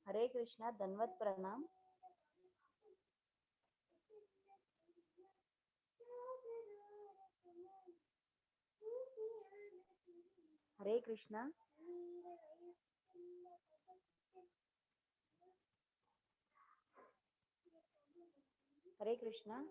हरे कृष्णा, धन्वत प्रणाम। हरे कृष्णा। हरे Krishna.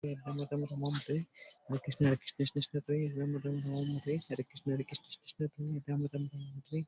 Ram Ram Ram Hare Hare Krishna Krishna Krishna Ram Ram Ram Hare Hare Krishna Krishna Krishna Ram Ram Ram Hare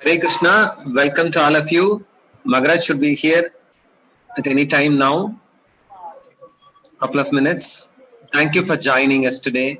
Hare Krishna, welcome to all of you. Maharaj should be here at any time now, couple of minutes. Thank you for joining us today.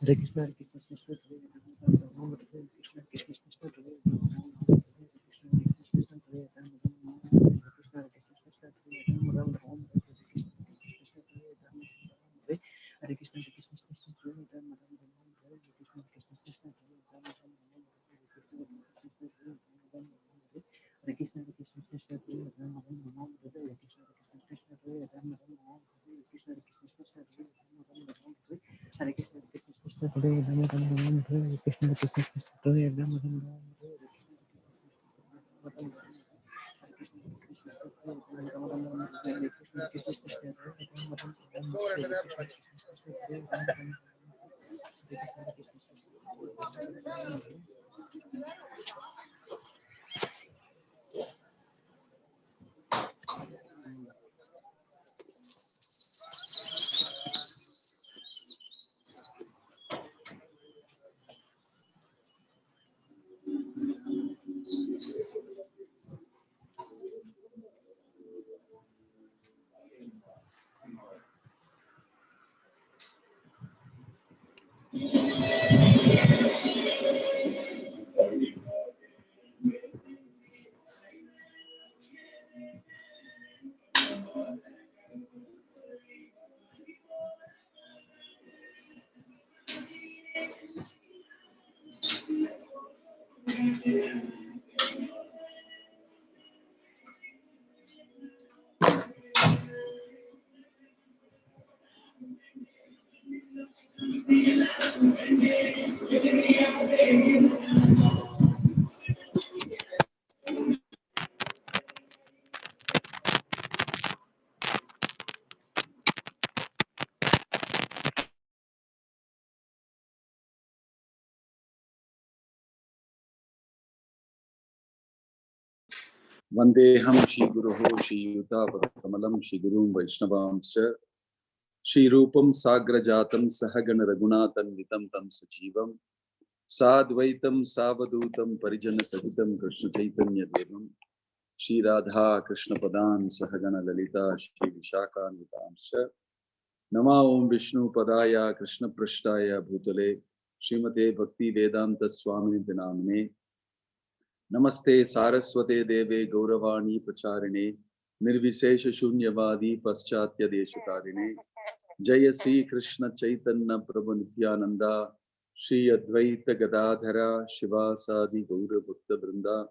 Hare Krishna, Hare Krishna, Krishna Krishna, Krishna Krishna, Hare Ram, Krishna Krishna, Hare Ram, Krishna Krishna, Hare Ram, Hare Krishna, Krishna Krishna, Hare Ram, Krishna Krishna, Hare Krishna, Krishna Krishna, Hare Ram, Hare Krishna, Krishna Krishna, Hare Ram, Krishna Krishna, Hare Krishna, Krishna Krishna, Hare Ram, Hare Krishna, Krishna Krishna, Hare Ram, Vandeham Shri Guruho Shri Yuta Padakamalam Shri Gurum Vaishnavamscha Shri Rupam Sagrajatam Sahagana Raghunatan Vitam Tam Sajivam Sadvaitam Savadutam Parijana Sahitam Krishna Chaitanya Devam Shri Radha Krishna Padan Sahagana Lalita Shri Vishaka Vitamscha Nama Om Vishnu Padaya Krishna Prashtaya Bhutale Srimate Bhakti Vedanta Swami Vinamne Namaste Saraswate Deve Gauravani Pacharine Nirvishesha Shunyavadi Paschatya Deshakarine Jaya Sri Krishna Chaitanya Prabhu Nityananda Shri Advaita Gadadhara Shivasadi Gaura Bhakta Vrinda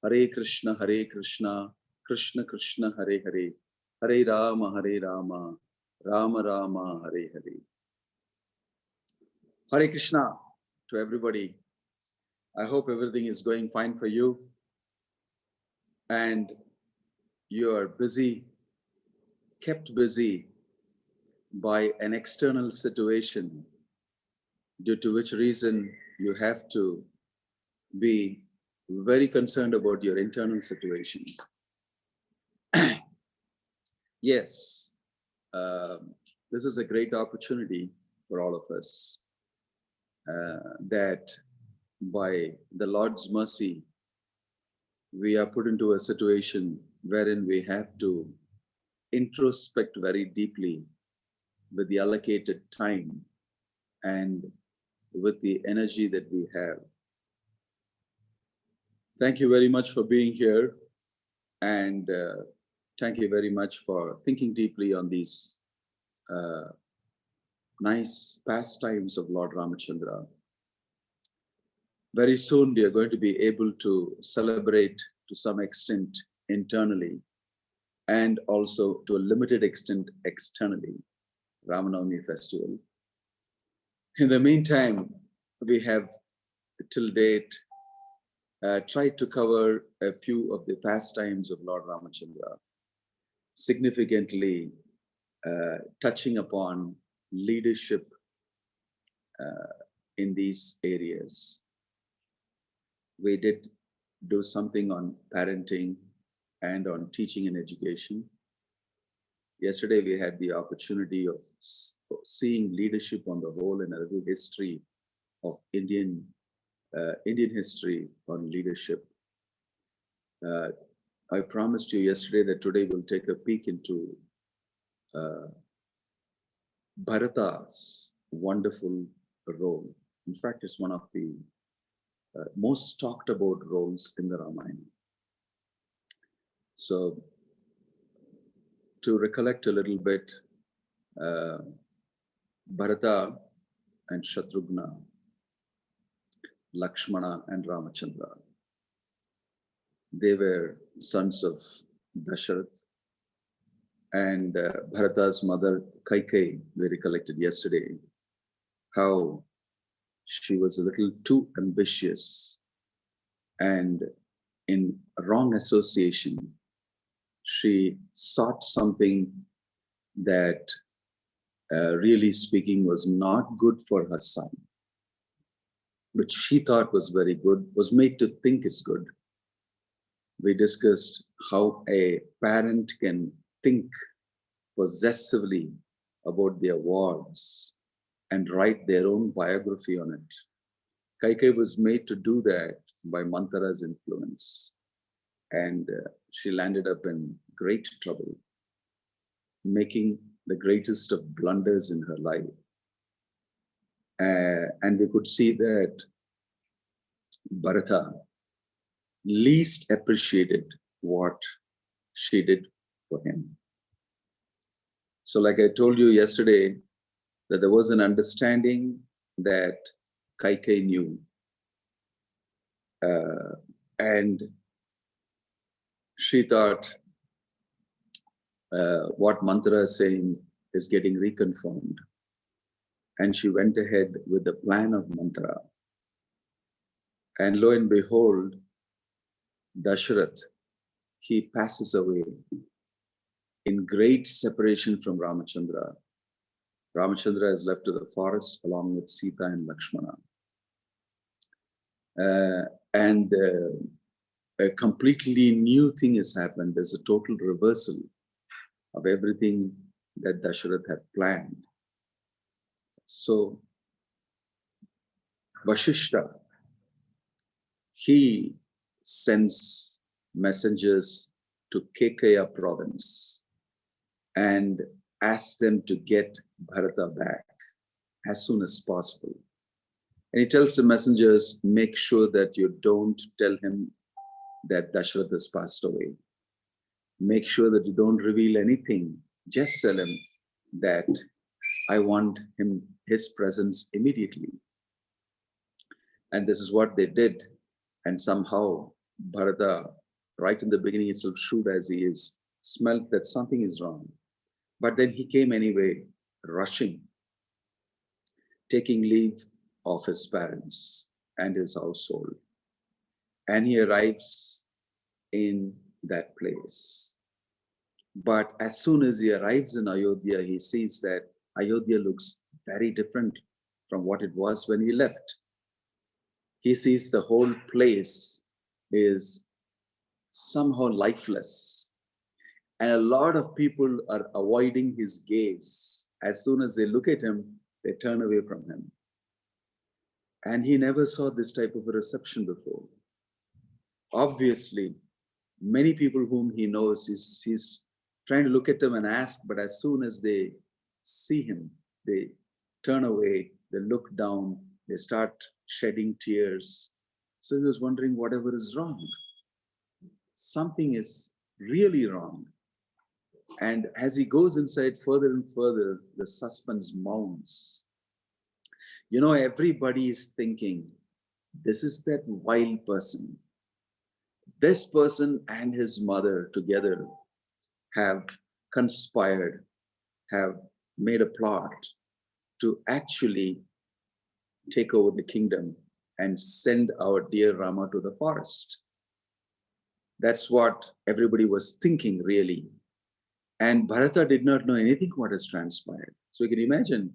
Hare Krishna Krishna Krishna Hare Hare Hare Rama Rama Rama Hare Hare. Hare Krishna to everybody. I hope everything is going fine for you and you are busy, kept busy by an external situation, due to which reason you have to be very concerned about your internal situation. Yes, this is a great opportunity for all of us, that by the Lord's mercy, we are put into a situation wherein we have to introspect very deeply with the allocated time and with the energy that we have. Thank you very much for being here, and thank you very much for thinking deeply on these nice pastimes of Lord Ramachandra. Very soon we are going to be able to celebrate to some extent internally and also to a limited extent externally, Ramanavami festival. In the meantime, we have till date tried to cover a few of the pastimes of Lord Ramachandra, significantly touching upon leadership in these areas. We did do something on parenting and on teaching and education. Yesterday, we had the opportunity of seeing leadership on the whole and a little history of Indian history on leadership. I promised you yesterday that today we'll take a peek into Bharata's wonderful role. In fact, it's one of the most talked about roles in the Ramayana. So, to recollect a little bit, Bharata and Shatrughna, Lakshmana and Ramachandra, they were sons of Dasharath. And Bharata's mother, Kaikeyi, we recollected yesterday, how she was a little too ambitious and in wrong association, she sought something that really speaking was not good for her son, which she thought was very good, was made to think is good. We discussed how a parent can think possessively about their wards and write their own biography on it. Kaikeyi was made to do that by Manthara's influence, and she landed up in great trouble, making the greatest of blunders in her life. And we could see that Bharata least appreciated what she did for him. So like I told you yesterday, that there was an understanding that Kaikeyi knew. And she thought what Manthara is saying is getting reconfirmed. And she went ahead with the plan of Manthara. And lo and behold, Dasharath, he passes away in great separation from Ramachandra. Ramachandra is left to the forest along with Sita and Lakshmana. And a completely new thing has happened. There's a total reversal of everything that Dasharath had planned. So Vashishta, he sends messengers to Kekeya province and asks them to get Bharata back as soon as possible. And he tells the messengers, make sure that you don't tell him that Dasharath has passed away. Make sure that you don't reveal anything. Just tell him that I want his presence immediately. And this is what they did. And somehow Bharata, right in the beginning itself, shrewd as he is, smelt that something is wrong. But then he came anyway, rushing, taking leave of his parents and his household. And he arrives in that place. But as soon as he arrives in Ayodhya, he sees that Ayodhya looks very different from what it was when he left. He sees the whole place is somehow lifeless. And a lot of people are avoiding his gaze. As soon as they look at him, they turn away from him. And he never saw this type of a reception before. Obviously, many people whom he knows, he's trying to look at them and ask, but as soon as they see him, they turn away, they look down, they start shedding tears. So he was wondering whatever is wrong. Something is really wrong. And as he goes inside further and further, the suspense mounts. You know, everybody is thinking, this is that wild person. this person and his mother together have conspired, have made a plot to actually take over the kingdom and send our dear Rama to the forest. That's what everybody was thinking, really. And Bharata did not know anything what has transpired. So you can imagine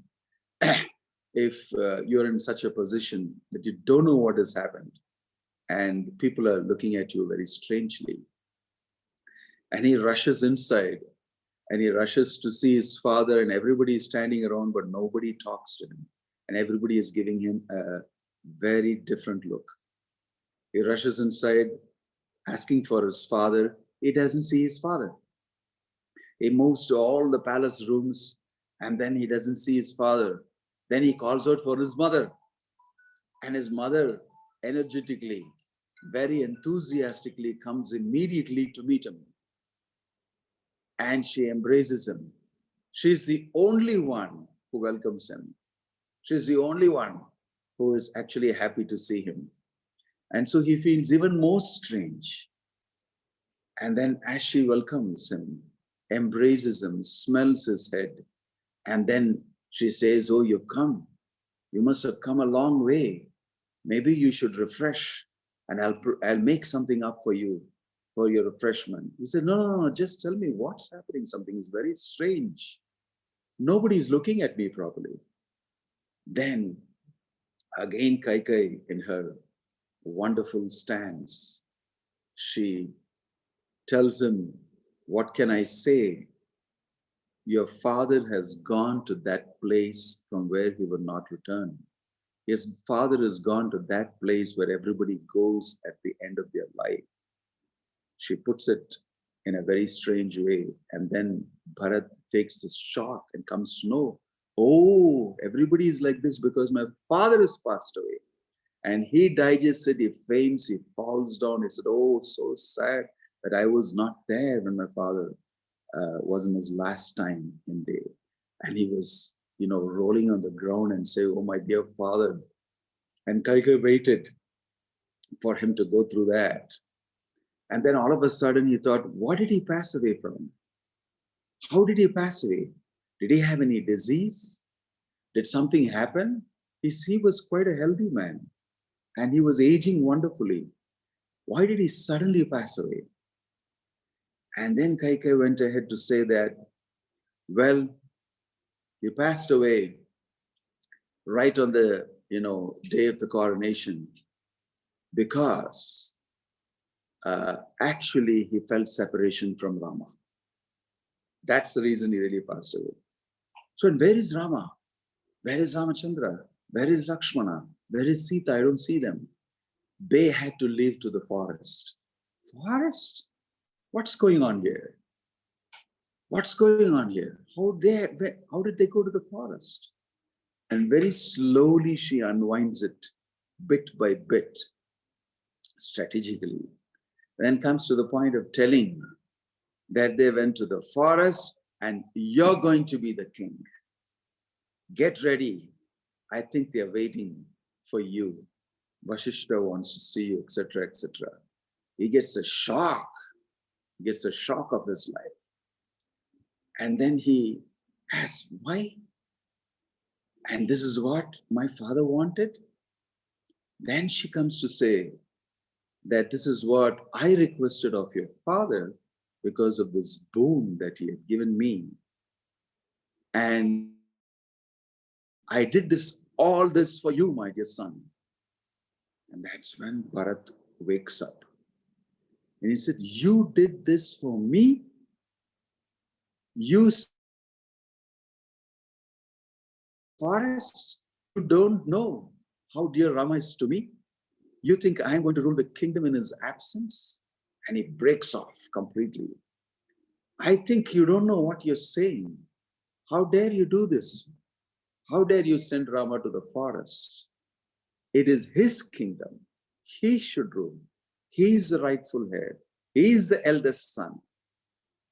if you're in such a position that you don't know what has happened and people are looking at you very strangely. And he rushes inside and he rushes to see his father, and everybody is standing around, but nobody talks to him. And everybody is giving him a very different look. He rushes inside asking for his father. He doesn't see his father. He moves to all the palace rooms and then he doesn't see his father. Then he calls out for his mother. And his mother energetically, very enthusiastically comes immediately to meet him. And she embraces him. She's the only one who welcomes him. She's the only one who is actually happy to see him. And so he feels even more strange. And then as she welcomes him, embraces him, smells his head, and then she says, "Oh, you've come. You must have come a long way. Maybe you should refresh, and I'll make something up for you for your refreshment." He said, no, just tell me what's happening. Something is very strange. Nobody's looking at me properly. Then again, Kaikai, in her wonderful stance, she tells him, "What can I say? Your father has gone to that place from where he will not return. His father has gone to that place where everybody goes at the end of their life." She puts it in a very strange way. And then Bharat takes this shock and comes to know, oh, everybody is like this because my father has passed away. And he digests it, he faints, he falls down. He said, "Oh, so sad that I was not there when my father was in his last time in day." And he was, rolling on the ground and say, "Oh, my dear father." And Kaikai waited for him to go through that. And then all of a sudden he thought, what did he pass away from? How did he pass away? Did he have any disease? Did something happen? He was quite a healthy man and he was aging wonderfully. Why did he suddenly pass away? And then Kaikai went ahead to say that, well, he passed away right on the, day of the coronation because actually he felt separation from Rama. That's the reason he really passed away. So where is Rama? Where is Ramachandra? Where is Lakshmana? Where is Sita? I don't see them. They had to leave to the forest. Forest? What's going on here? What's going on here? How did they go to the forest? And very slowly she unwinds it bit by bit, strategically. Then comes to the point of telling that they went to the forest and you're going to be the king. Get ready. I think they're waiting for you. Vashishta wants to see you, etc., etc. He gets a shock. He gets a shock of his life. And then he asks, why? And this is what my father wanted? Then she comes to say that this is what I requested of your father because of this boon that he had given me. And I did all this for you, my dear son. And that's when Bharat wakes up. And he said, you did this for me? You forest, you don't know how dear Rama is to me? You think I'm going to rule the kingdom in his absence? And he breaks off completely. I think you don't know what you're saying. How dare you do this? How dare you send Rama to the forest? It is his kingdom. He should rule. He is the rightful heir. He is the eldest son.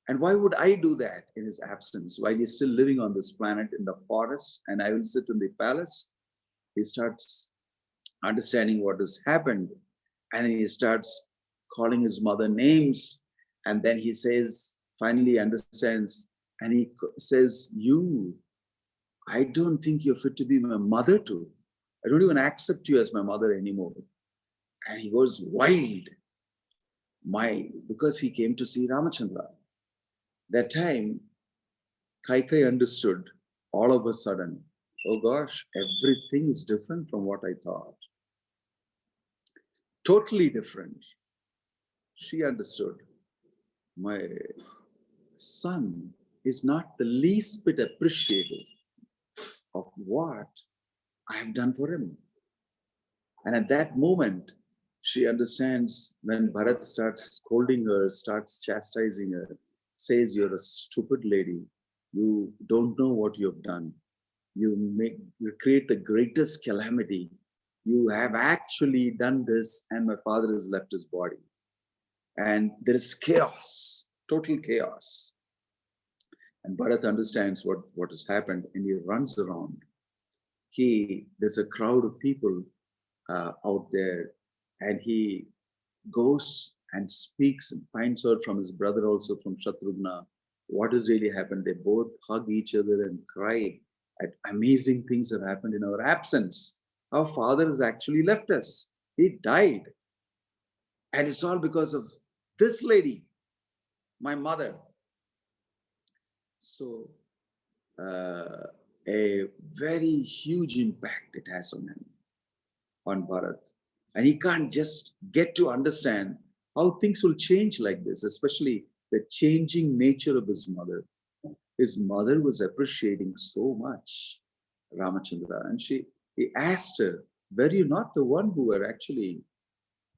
And why would I do that in his absence while he's still living on this planet in the forest and I will sit in the palace? He starts understanding what has happened and he starts calling his mother names. And then he says, finally understands, and he says, I don't think you're fit to be my mother too. I don't even accept you as my mother anymore. And he goes wild. Because he came to see Ramachandra. That time, Kaikai understood all of a sudden, oh gosh, everything is different from what I thought. Totally different. She understood. My son is not the least bit appreciative of what I have done for him. And at that moment, she understands when Bharat starts scolding her, starts chastising her, says, you're a stupid lady. You don't know what you've done. You create the greatest calamity. You have actually done this, and my father has left his body. And there is chaos, total chaos. And Bharat understands what has happened, and he runs around. There's a crowd of people out there, and he goes and speaks and finds out from his brother, also from Shatrughna, what has really happened. They both hug each other and cry at amazing things have happened in our absence. Our father has actually left us. He died. And it's all because of this lady, my mother. So a very huge impact it has on him, on Bharat. And he can't just get to understand how things will change like this, especially the changing nature of his mother. His mother was appreciating so much Ramachandra, and he asked her, were you not the one who were actually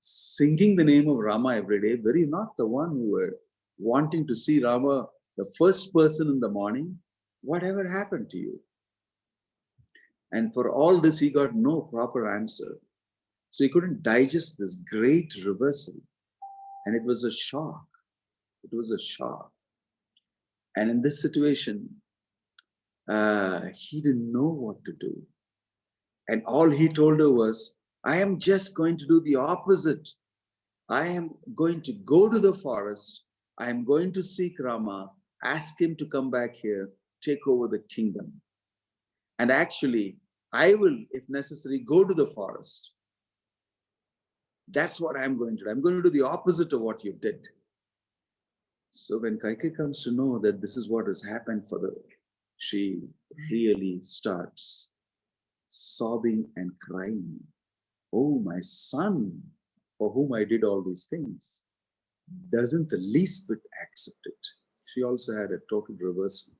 singing the name of Rama every day? Were you not the one who were wanting to see Rama, the first person in the morning? Whatever happened to you? And for all this, he got no proper answer. So he couldn't digest this great reversal. And it was a shock. It was a shock. And in this situation, he didn't know what to do. And all he told her was, I am just going to do the opposite. I am going to go to the forest. I am going to seek Rama, ask him to come back here, take over the kingdom. And actually, I will, if necessary, go to the forest. That's what I'm going to do. I'm going to do the opposite of what you did. So when Kaikai comes to know that this is what has happened for her, she really starts sobbing and crying. Oh, my son, for whom I did all these things, doesn't the least bit accept it. She also had a total reversal.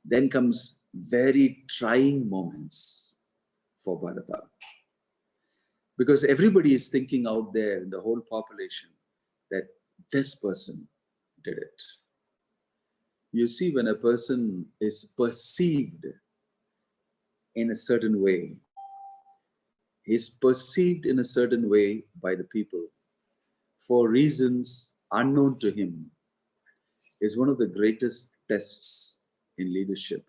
Then comes very trying moments for Bharata. Because everybody is thinking out there in the whole population that this person did it. You see, when a person is perceived in a certain way, he's perceived in a certain way by the people for reasons unknown to him, is one of the greatest tests in leadership.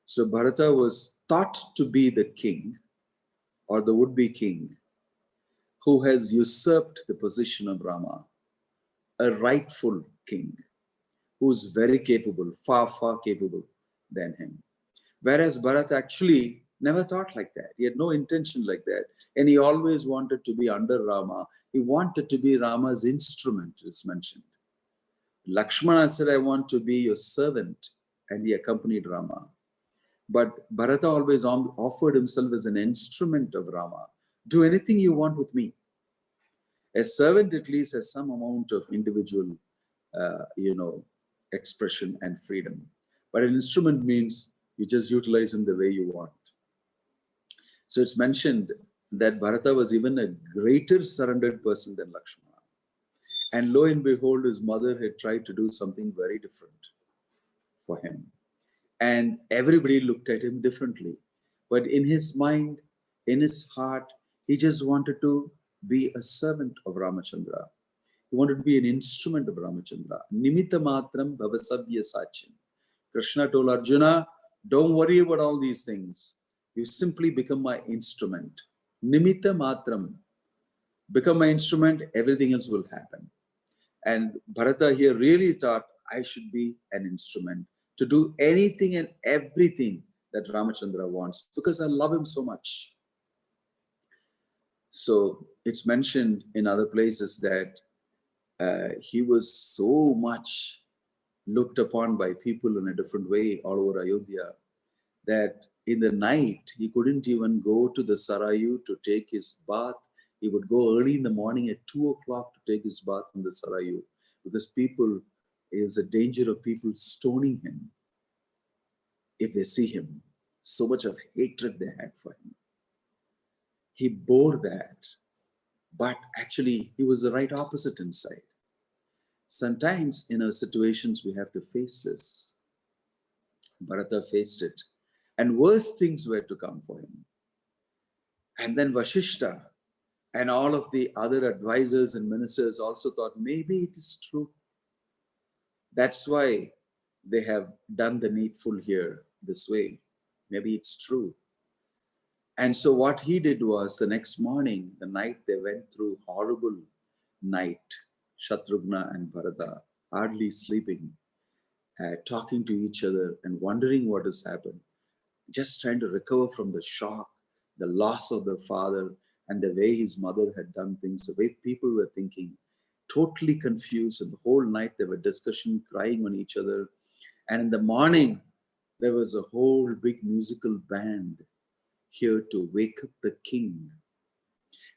So Bharata was thought to be the king, or the would-be king, who has usurped the position of Rama, a rightful king, who is very capable, far, far capable than him. Whereas Bharat actually never thought like that. He had no intention like that. And he always wanted to be under Rama. He wanted to be Rama's instrument, is mentioned. Lakshmana said, I want to be your servant. And he accompanied Rama. But Bharata always offered himself as an instrument of Rama. Do anything you want with me. A servant at least has some amount of individual, expression and freedom. But an instrument means you just utilize him the way you want. So it's mentioned that Bharata was even a greater surrendered person than Lakshmana. And lo and behold, his mother had tried to do something very different for him. And everybody looked at him differently. But in his mind, in his heart, he just wanted to be a servant of Ramachandra. He wanted to be an instrument of Ramachandra. Nimitta matram bhavasavya sachin. Krishna told Arjuna, don't worry about all these things. You simply become my instrument. Nimitta matram. become my instrument, everything else will happen. And Bharata here really thought I should be an instrument to do anything and everything that Ramachandra wants because I love him so much. So it's mentioned in other places that he was so much looked upon by people in a different way all over Ayodhya that in the night he couldn't even go to the Sarayu to take his bath. He would go early in the morning at 2 o'clock to take his bath in the Sarayu because is a danger of people stoning him if they see him. So much of hatred they had for him. He bore that, but actually he was the right opposite inside. Sometimes in our situations we have to face this. Bharata faced it, and worse things were to come for him. And then Vashishta and all of the other advisors and ministers also thought maybe it is true. That's why they have done the needful here this way. Maybe it's true. And so what he did was the next morning, the night they went through horrible night, Shatrughna and Bharata, hardly sleeping, talking to each other and wondering what has happened, just trying to recover from the shock, the loss of their father, and the way his mother had done things, the way people were thinking, totally confused. And the whole night they were discussing, crying on each other. And in the morning, there was a whole big musical band here to wake up the king.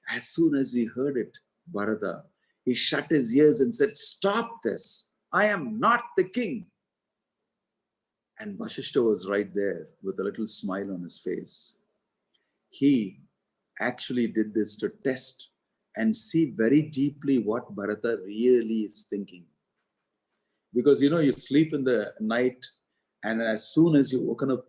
As soon as he heard it, Bharata, he shut his ears and said, "Stop this. I am not the king." And Vashishta was right there with a little smile on his face. He actually did this to test and see very deeply what Bharata really is thinking. Because you sleep in the night, and as soon as you woken up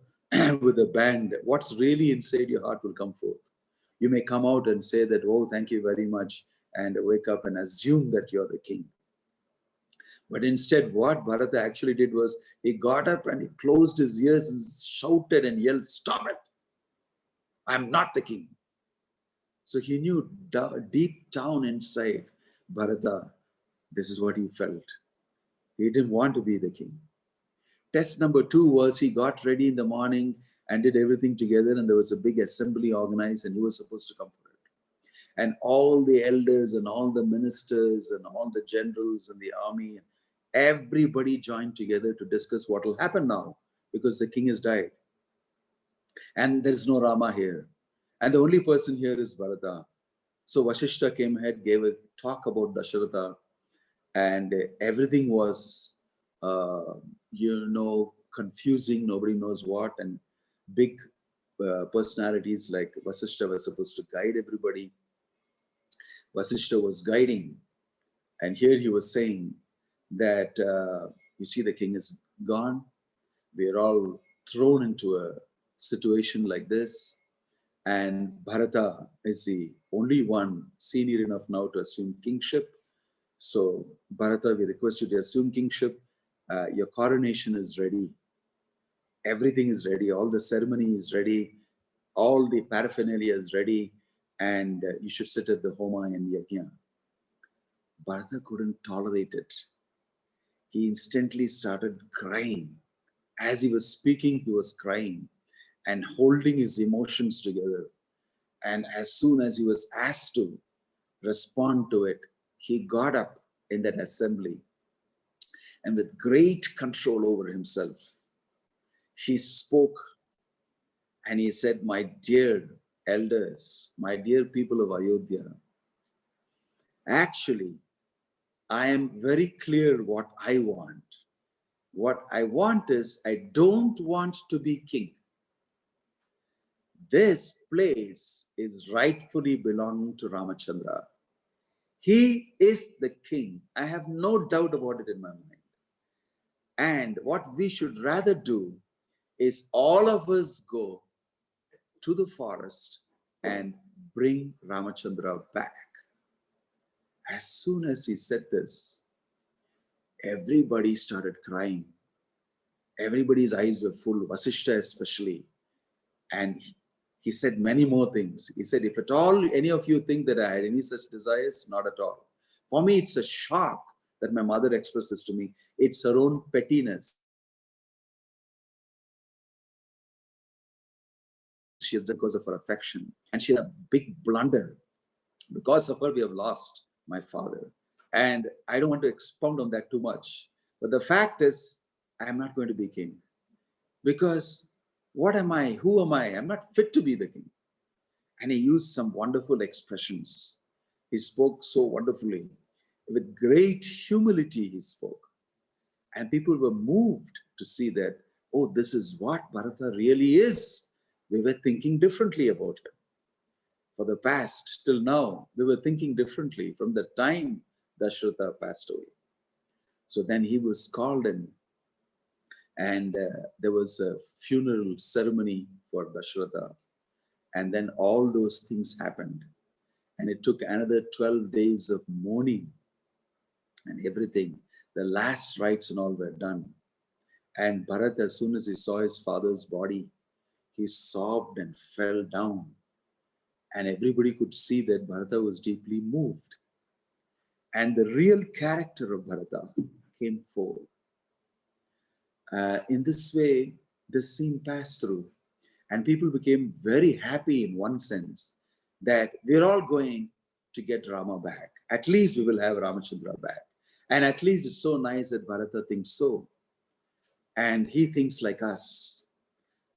with a band, what's really inside your heart will come forth. You may come out and say that, "Oh, thank you very much," and wake up and assume that you're the king. But instead, what Bharata actually did was he got up and he closed his ears and shouted and yelled, "Stop it! I'm not the king." So he knew deep down inside Bharata, this is what he felt. He didn't want to be the king. Test number 2 was he got ready in the morning and did everything together, and there was a big assembly organized and he was supposed to come for it. And all the elders and all the ministers and all the generals in the army, everybody joined together to discuss what will happen now because the king has died. And there's no Rama here. And the only person here is Bharata. So Vashishta came ahead, gave a talk about Dasharatha, and everything was, confusing, nobody knows what, and big personalities like Vasishta were supposed to guide everybody. Vasishta was guiding, and here he was saying that, you see, the king is gone. We are all thrown into a situation like this, and Bharata is the only one senior enough now to assume kingship. So Bharata, we request you to assume kingship. Your coronation is ready. Everything is ready. All the ceremony is ready. All the paraphernalia is ready. And you should sit at the Homa and Yajna. Bharata couldn't tolerate it. He instantly started crying. As he was speaking, he was crying and holding his emotions together. And as soon as he was asked to respond to it, he got up in that assembly and with great control over himself, he spoke and he said, "My dear elders, my dear people of Ayodhya, actually, I am very clear what I want. What I want is, I don't want to be king. This place is rightfully belonging to Ramachandra. He is the king. I have no doubt about it in my mind. And what we should rather do is all of us go to the forest and bring Ramachandra back." As soon as he said this, everybody started crying. Everybody's eyes were full, Vasishta especially. And he said many more things. He said, if at all any of you think that I had any such desires, not at all. For me, it's a shock that my mother expressed this to me. It's her own pettiness. She has done because of her affection. And she had a big blunder. Because of her, we have lost my father. And I don't want to expound on that too much. But the fact is, I am not going to be king. Because what am I? Who am I? I'm not fit to be the king. And he used some wonderful expressions. He spoke so wonderfully. With great humility, he spoke. And people were moved to see that, oh, this is what Bharata really is. We were thinking differently about him. For the past till now, we were thinking differently from the time Dasharatha passed away. So then he was called in, and there was a funeral ceremony for Dasharatha. And then all those things happened. And it took another 12 days of mourning and everything. The last rites and all were done. And Bharat, as soon as he saw his father's body, he sobbed and fell down. And everybody could see that Bharata was deeply moved. And the real character of Bharata came forward. In this way, this scene passed through. And people became very happy in one sense that we're all going to get Rama back. At least we will have Ramachandra back. And at least it's so nice that Bharata thinks so. And he thinks like us.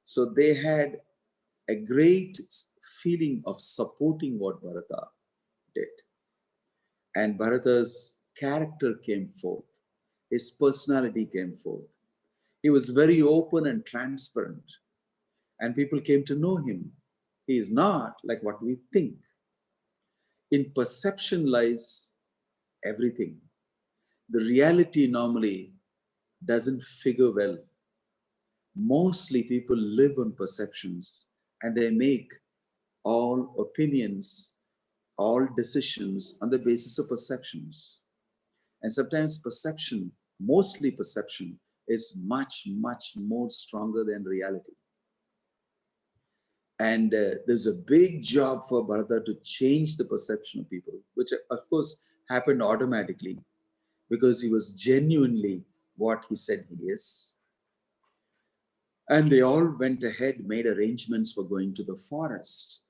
So they had a great feeling of supporting what Bharata did. And Bharata's character came forth. His personality came forth. He was very open and transparent. And people came to know him. He is not like what we think. In perception lies everything. The reality normally doesn't figure well. Mostly people live on perceptions and they make all opinions, all decisions on the basis of perceptions. And sometimes perception, mostly perception, is much, much more stronger than reality. And there's a big job for Bharata to change the perception of people, which of course happened automatically because he was genuinely what he said he is. And they all went ahead, made arrangements for going to the forest.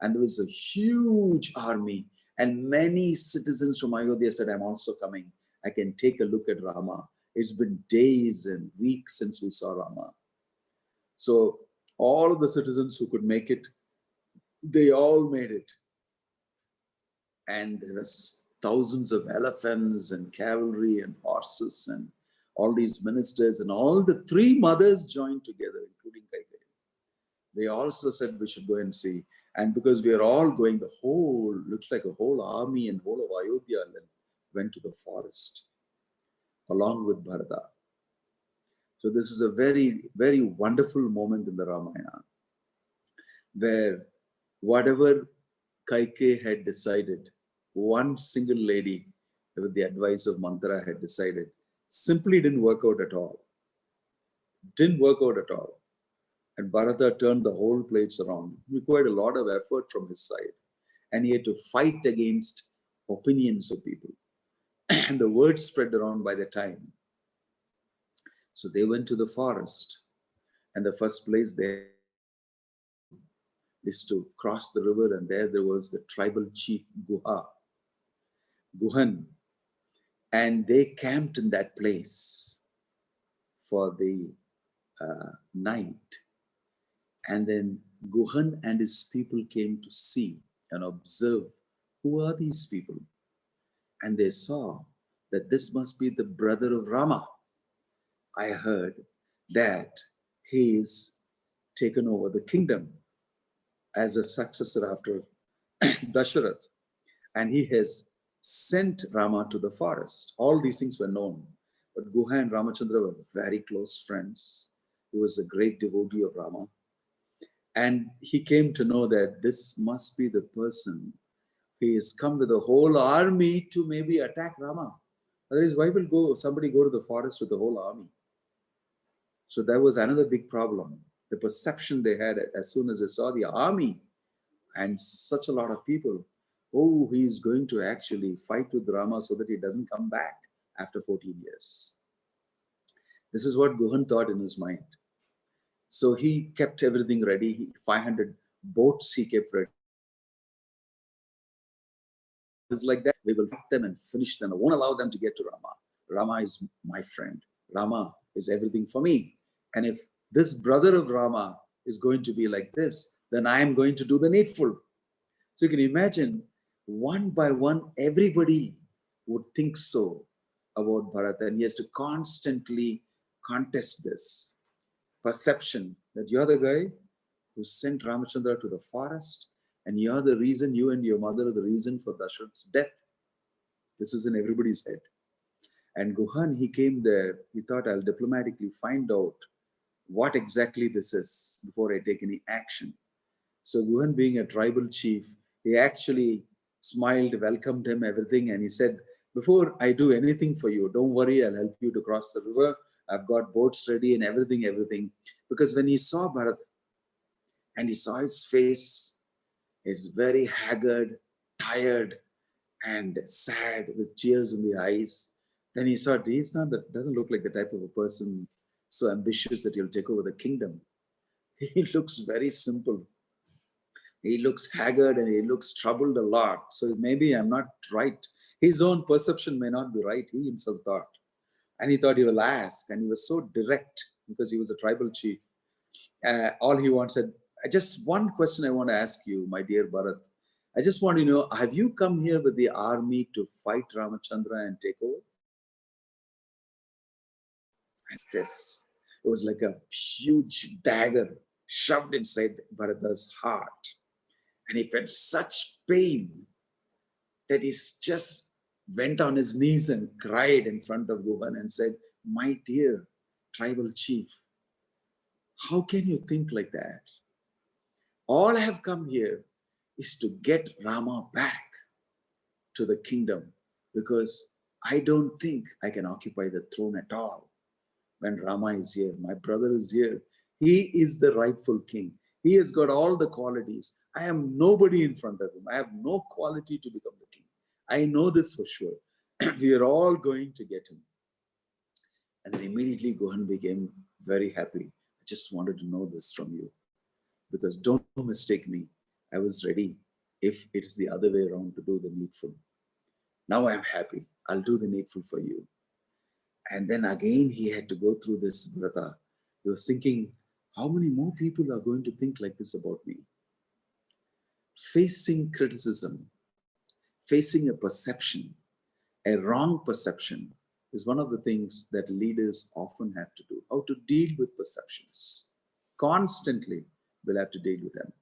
And there was a huge army and many citizens from Ayodhya said, I'm also coming. I can take a look at Rama. It's been days and weeks since we saw Rama. So all of the citizens who could make it, they all made it. And there were thousands of elephants and cavalry and horses and all these ministers and all the three mothers joined together, including Kaikeyi. They also said we should go and see. And because we are all going, the whole, looks like a whole army and whole of Ayodhya then went to the forest along with Bharata. So this is a very, very wonderful moment in the Ramayana where whatever Kaikeyi had decided, one single lady with the advice of Manthara had decided, simply didn't work out at all. Didn't work out at all. And Bharata turned the whole place around. It required a lot of effort from his side. And he had to fight against opinions of people. And the word spread around by the time. So they went to the forest. And the first place they is to cross the river. And there was the tribal chief Guhan. And they camped in that place for the night. And then Guhan and his people came to see and observe who are these people. And they saw that this must be the brother of Rama. I heard that he is taken over the kingdom as a successor after Dasharath. And he has sent Rama to the forest. All these things were known. But Guha and Ramachandra were very close friends. He was a great devotee of Rama. And he came to know that this must be the person. He has come with a whole army to maybe attack Rama. Otherwise, why will somebody go to the forest with the whole army? So that was another big problem. the perception they had as soon as they saw the army and such a lot of people, oh, he is going to actually fight with Rama so that he doesn't come back after 14 years. This is what Guhan thought in his mind. So he kept everything ready. 500 boats he kept ready. It's like that. We will fight them and finish them. I won't allow them to get to Rama. Rama is my friend. Rama is everything for me. And if this brother of Rama is going to be like this, then I am going to do the needful. So you can imagine, one by one, everybody would think so about Bharata, and he has to constantly contest this perception that you're the guy who sent Ramachandra to the forest, and you're the reason, you and your mother are the reason for Dasharatha's death. This is in everybody's head. And Guhan, he came there, he thought, I'll diplomatically find out what exactly this is before I take any action. So Guhan, being a tribal chief, he actually smiled, welcomed him, everything, and he said, before I do anything for you, don't worry, I'll help you to cross the river. I've got boats ready and everything. Because when he saw Bharat and he saw his face, is very haggard, tired, and sad with tears in the eyes, then he thought, doesn't look like the type of a person so ambitious that he'll take over the kingdom. He looks very simple. He looks haggard and he looks troubled a lot. So maybe I'm not right. His own perception may not be right, he himself thought. And he thought he will ask. And he was so direct because he was a tribal chief. All he wanted, just one question I want to ask you, my dear Bharat. I just want to know, have you come here with the army to fight Ramachandra and take over? And this, it was like a huge dagger shoved inside Bharata's heart. And he felt such pain that he just went on his knees and cried in front of Guhan and said, my dear tribal chief, how can you think like that? All I have come here is to get Rama back to the kingdom, because I don't think I can occupy the throne at all when Rama is here. My brother is here. He is the rightful king. He has got all the qualities. I am nobody in front of him. I have no quality to become the king. I know this for sure. We are all going to get him. And then immediately Guhan became very happy. I just wanted to know this from you, because don't mistake me. I was ready if it is the other way around to do the needful. Now I'm happy. I'll do the needful for you. And then again, he had to go through this vrata. He was thinking, how many more people are going to think like this about me? Facing criticism, facing a perception, a wrong perception, is one of the things that leaders often have to do. How to deal with perceptions. Constantly, we'll have to deal with them.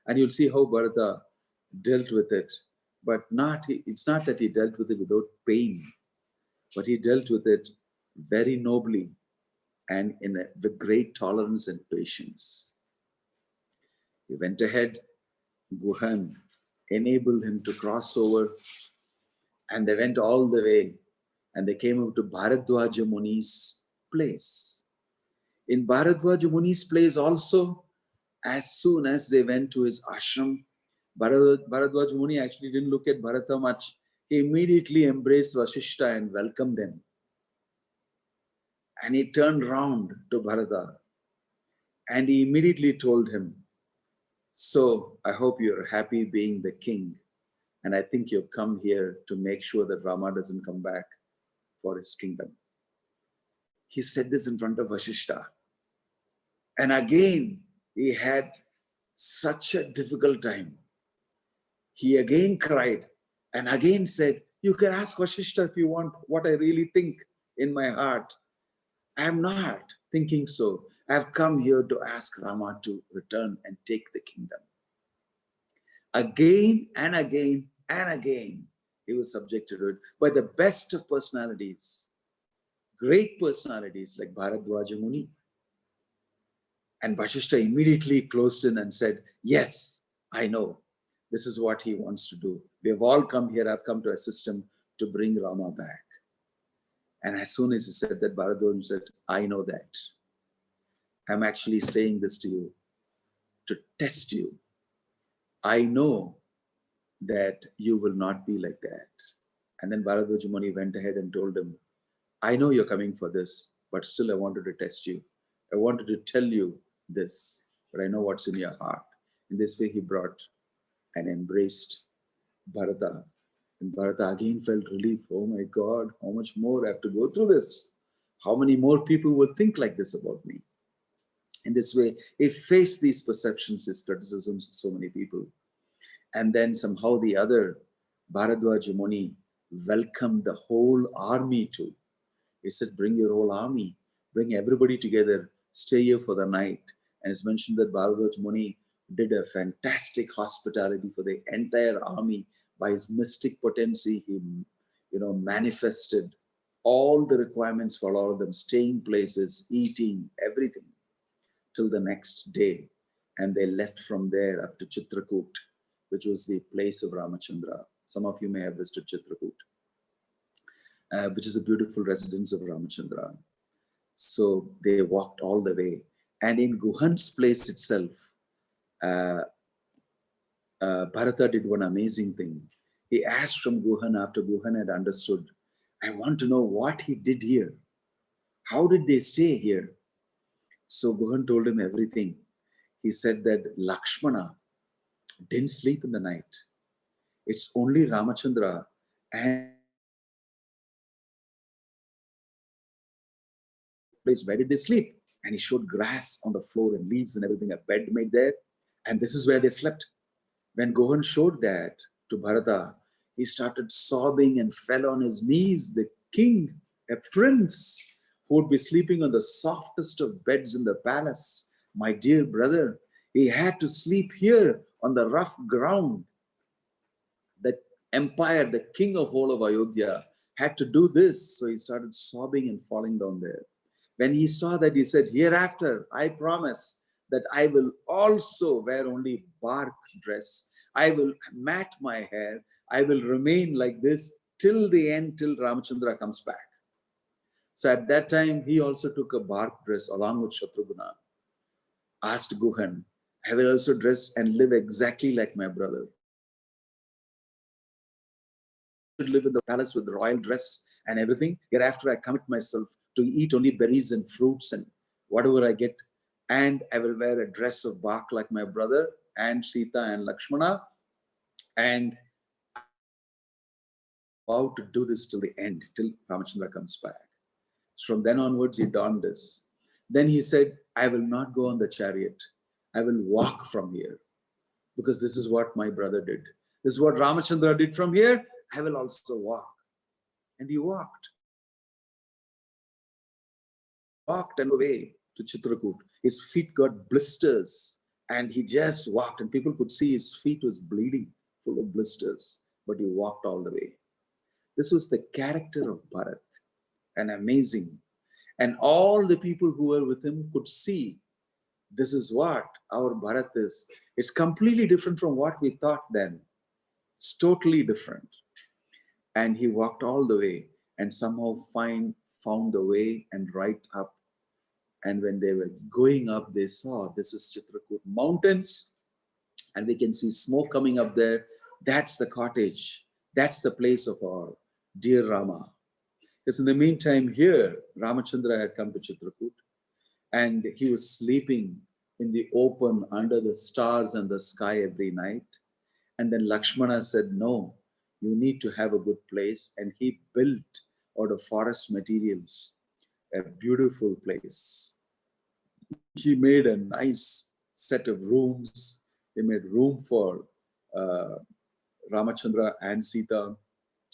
And you'll see how Bharata dealt with it. But it's not that he dealt with it without pain, but he dealt with it very nobly and with great tolerance and patience. He went ahead. Guhan enabled him to cross over, and they went all the way, and they came up to Bharadwaja Muni's place. In Bharadwaja Muni's place also, as soon as they went to his ashram, Bharadwaja Muni actually didn't look at Bharata much. He immediately embraced Vasishta and welcomed him. And he turned round to Bharata and he immediately told him, so I hope you're happy being the king. And I think you've come here to make sure that Rama doesn't come back for his kingdom. He said this in front of Vasishta. And again, he had such a difficult time. He again cried and again said, you can ask Vasishta if you want what I really think in my heart. I am not thinking so. I have come here to ask Rama to return and take the kingdom. Again and again and again, he was subjected to it by the best of personalities, great personalities like Bharadwaja Muni. And Vasishta immediately closed in and said, yes, I know. This is what he wants to do. We have all come here. I've come to assist him to bring Rama back. And as soon as he said that, Bharadwaja said, I know that. I'm actually saying this to you to test you. I know that you will not be like that. And then Bharadwaja Muni went ahead and told him, I know you're coming for this, but still I wanted to test you. I wanted to tell you this, but I know what's in your heart. In this way, he brought and embraced Bharata. And Bharata again felt relief. Oh my God, how much more I have to go through this? How many more people will think like this about me? In this way, he faced these perceptions, his criticisms of so many people. And then somehow the other, Bharadwaja Muni, welcomed the whole army too. He said, bring your whole army, bring everybody together, stay here for the night. And it's mentioned that Bharadwaja Muni did a fantastic hospitality for the entire army. By his mystic potency, he manifested all the requirements for all of them, staying places, eating, everything, till the next day. And they left from there up to Chitrakoot, which was the place of Ramachandra. Some of you may have visited Chitrakoot, which is a beautiful residence of Ramachandra. So they walked all the way. And in Guhan's place itself, Bharata did one amazing thing. He asked from Guhan after Guhan had understood, I want to know what he did here. How did they stay here? So Guhan told him everything. He said that Lakshmana didn't sleep in the night. It's only Ramachandra and place. Where did they sleep? And he showed grass on the floor and leaves and everything, a bed made there. And this is where they slept. When Gohan showed that to Bharata, he started sobbing and fell on his knees. The king, a prince, who would be sleeping on the softest of beds in the palace, my dear brother, he had to sleep here on the rough ground. The empire, the king of all of Ayodhya, had to do this. So he started sobbing and falling down there. When he saw that, he said, hereafter, I promise that I will also wear only bark dress. I will mat my hair. I will remain like this till the end, till Ramachandra comes back. So at that time, he also took a bark dress along with Shatrughna. Asked Guhan, I will also dress and live exactly like my brother. I should live in the palace with the royal dress and everything. Hereafter, I commit myself to eat only berries and fruits and whatever I get. And I will wear a dress of bark like my brother and Sita and Lakshmana. And I vow to do this till the end, till Ramachandra comes back. So from then onwards, he donned this. Then he said, I will not go on the chariot. I will walk from here. Because this is what my brother did. This is what Ramachandra did from here. I will also walk. And he walked. Walked and away to Chitrakoot. His feet got blisters and he just walked and people could see his feet was bleeding, full of blisters, but he walked all the way. This was the character of Bharat, and amazing. And all the people who were with him could see this is what our Bharat is. It's completely different from what we thought then. It's totally different. And he walked all the way and somehow found the way and right up. And when they were going up, they saw this is Chitrakoot mountains and we can see smoke coming up there. That's the cottage. That's the place of our dear Rama. Because in the meantime here, Ramachandra had come to Chitrakoot and he was sleeping in the open under the stars and the sky every night. And then Lakshmana said, no, you need to have a good place. And he built out of forest materials a beautiful place. He made a nice set of rooms. He made room for Ramachandra and Sita.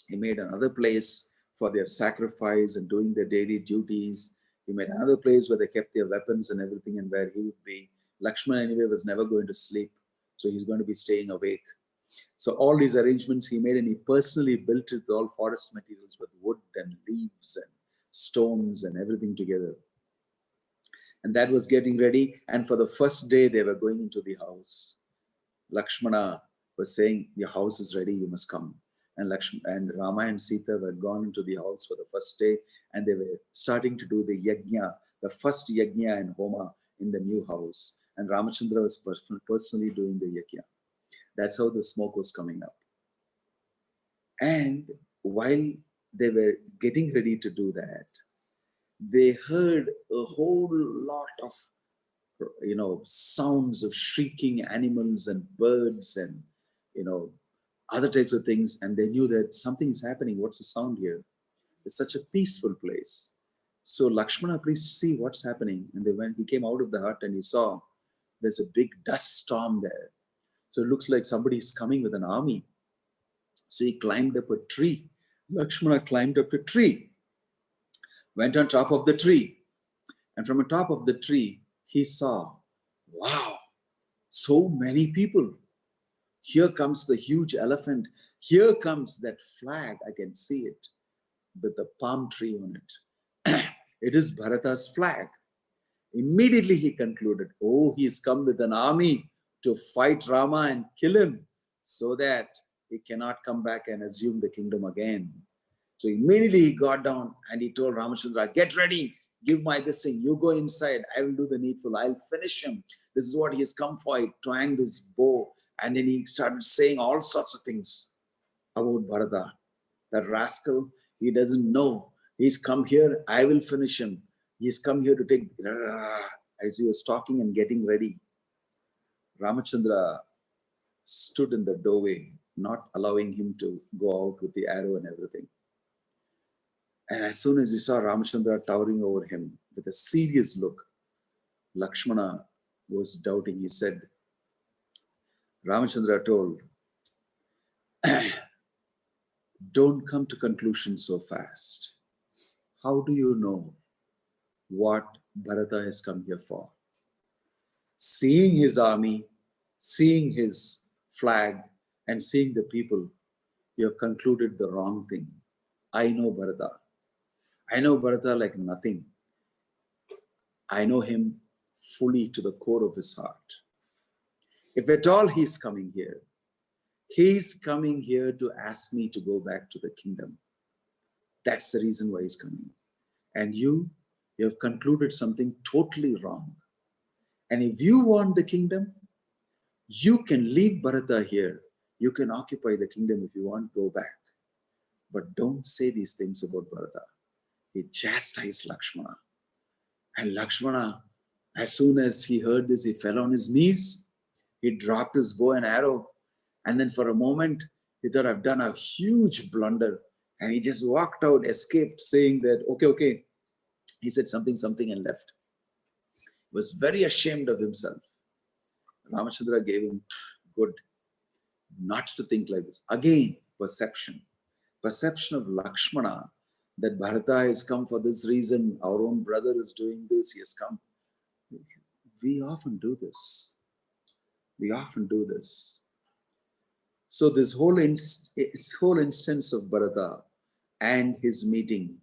He made another place for their sacrifice and doing their daily duties. He made another place where they kept their weapons and everything and where he would be. Lakshmana anyway was never going to sleep. So he's going to be staying awake. So all these arrangements he made and he personally built it with all forest materials with wood and leaves and stones and everything together. And that was getting ready. And for the first day they were going into the house. Lakshmana was saying, your house is ready, you must come. And Rama and Sita were gone into the house for the first day and they were starting to do the yajna, the first yajna and homa. in the new house. And Ramachandra was personally doing the yajna. That's how the smoke was coming up. And while they were getting ready to do that, they heard a whole lot of, sounds of shrieking animals and birds and, other types of things. And they knew that something is happening. What's the sound here? It's such a peaceful place. So Lakshmana, please see what's happening. And he came out of the hut and he saw there's a big dust storm there. So it looks like somebody's coming with an army. So he climbed up a tree. Lakshmana climbed up a tree, went on top of the tree. And from the top of the tree, he saw, wow, so many people. Here comes the huge elephant. Here comes that flag. I can see it with the palm tree on it. It is Bharata's flag. Immediately he concluded, oh, he's come with an army to fight Rama and kill him so that he cannot come back and assume the kingdom again. So immediately he got down and he told Ramachandra, get ready, give my this thing, you go inside, I will do the needful, I'll finish him. This is what he has come for. He twanged his bow and then he started saying all sorts of things about Bharata. That rascal, he doesn't know. He's come here, I will finish him. He's come here to take, as he was talking and getting ready. Ramachandra stood in the doorway, not allowing him to go out with the arrow and everything. And as soon as he saw Ramachandra towering over him with a serious look, Lakshmana was doubting. He said, Ramachandra told, don't come to conclusions so fast. How do you know what Bharata has come here for? Seeing his army, seeing his flag, and seeing the people, you have concluded the wrong thing. I know Bharata. I know Bharata like nothing. I know him fully to the core of his heart. If at all he's coming here to ask me to go back to the kingdom. That's the reason why he's coming. And you have concluded something totally wrong. And if you want the kingdom, you can leave Bharata here. You can occupy the kingdom if you want, go back. But don't say these things about Bharata. He chastised Lakshmana. And Lakshmana, as soon as he heard this, he fell on his knees. He dropped his bow and arrow. And then for a moment, he thought, I've done a huge blunder. And he just walked out, escaped, saying that, okay. He said something and left. He was very ashamed of himself. Ramachandra gave him good not to think like this. Again, perception. Perception of Lakshmana, that Bharata has come for this reason, our own brother is doing this, he has come. We often do this. So this whole instance of Bharata and his meeting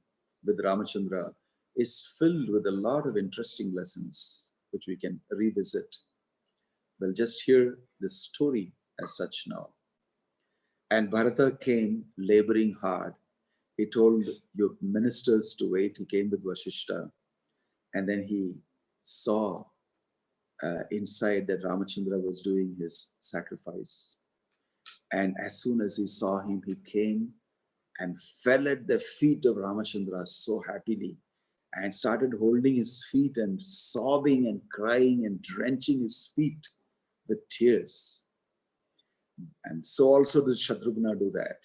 with Ramachandra is filled with a lot of interesting lessons, which we can revisit. We'll just hear the story as such now. And Bharata came laboring hard. He told your ministers to wait. He came with Vasishta. And then he saw inside that Ramachandra was doing his sacrifice. And as soon as he saw him, he came and fell at the feet of Ramachandra so happily and started holding his feet and sobbing and crying and drenching his feet with tears. And so also did Shatrughna do that.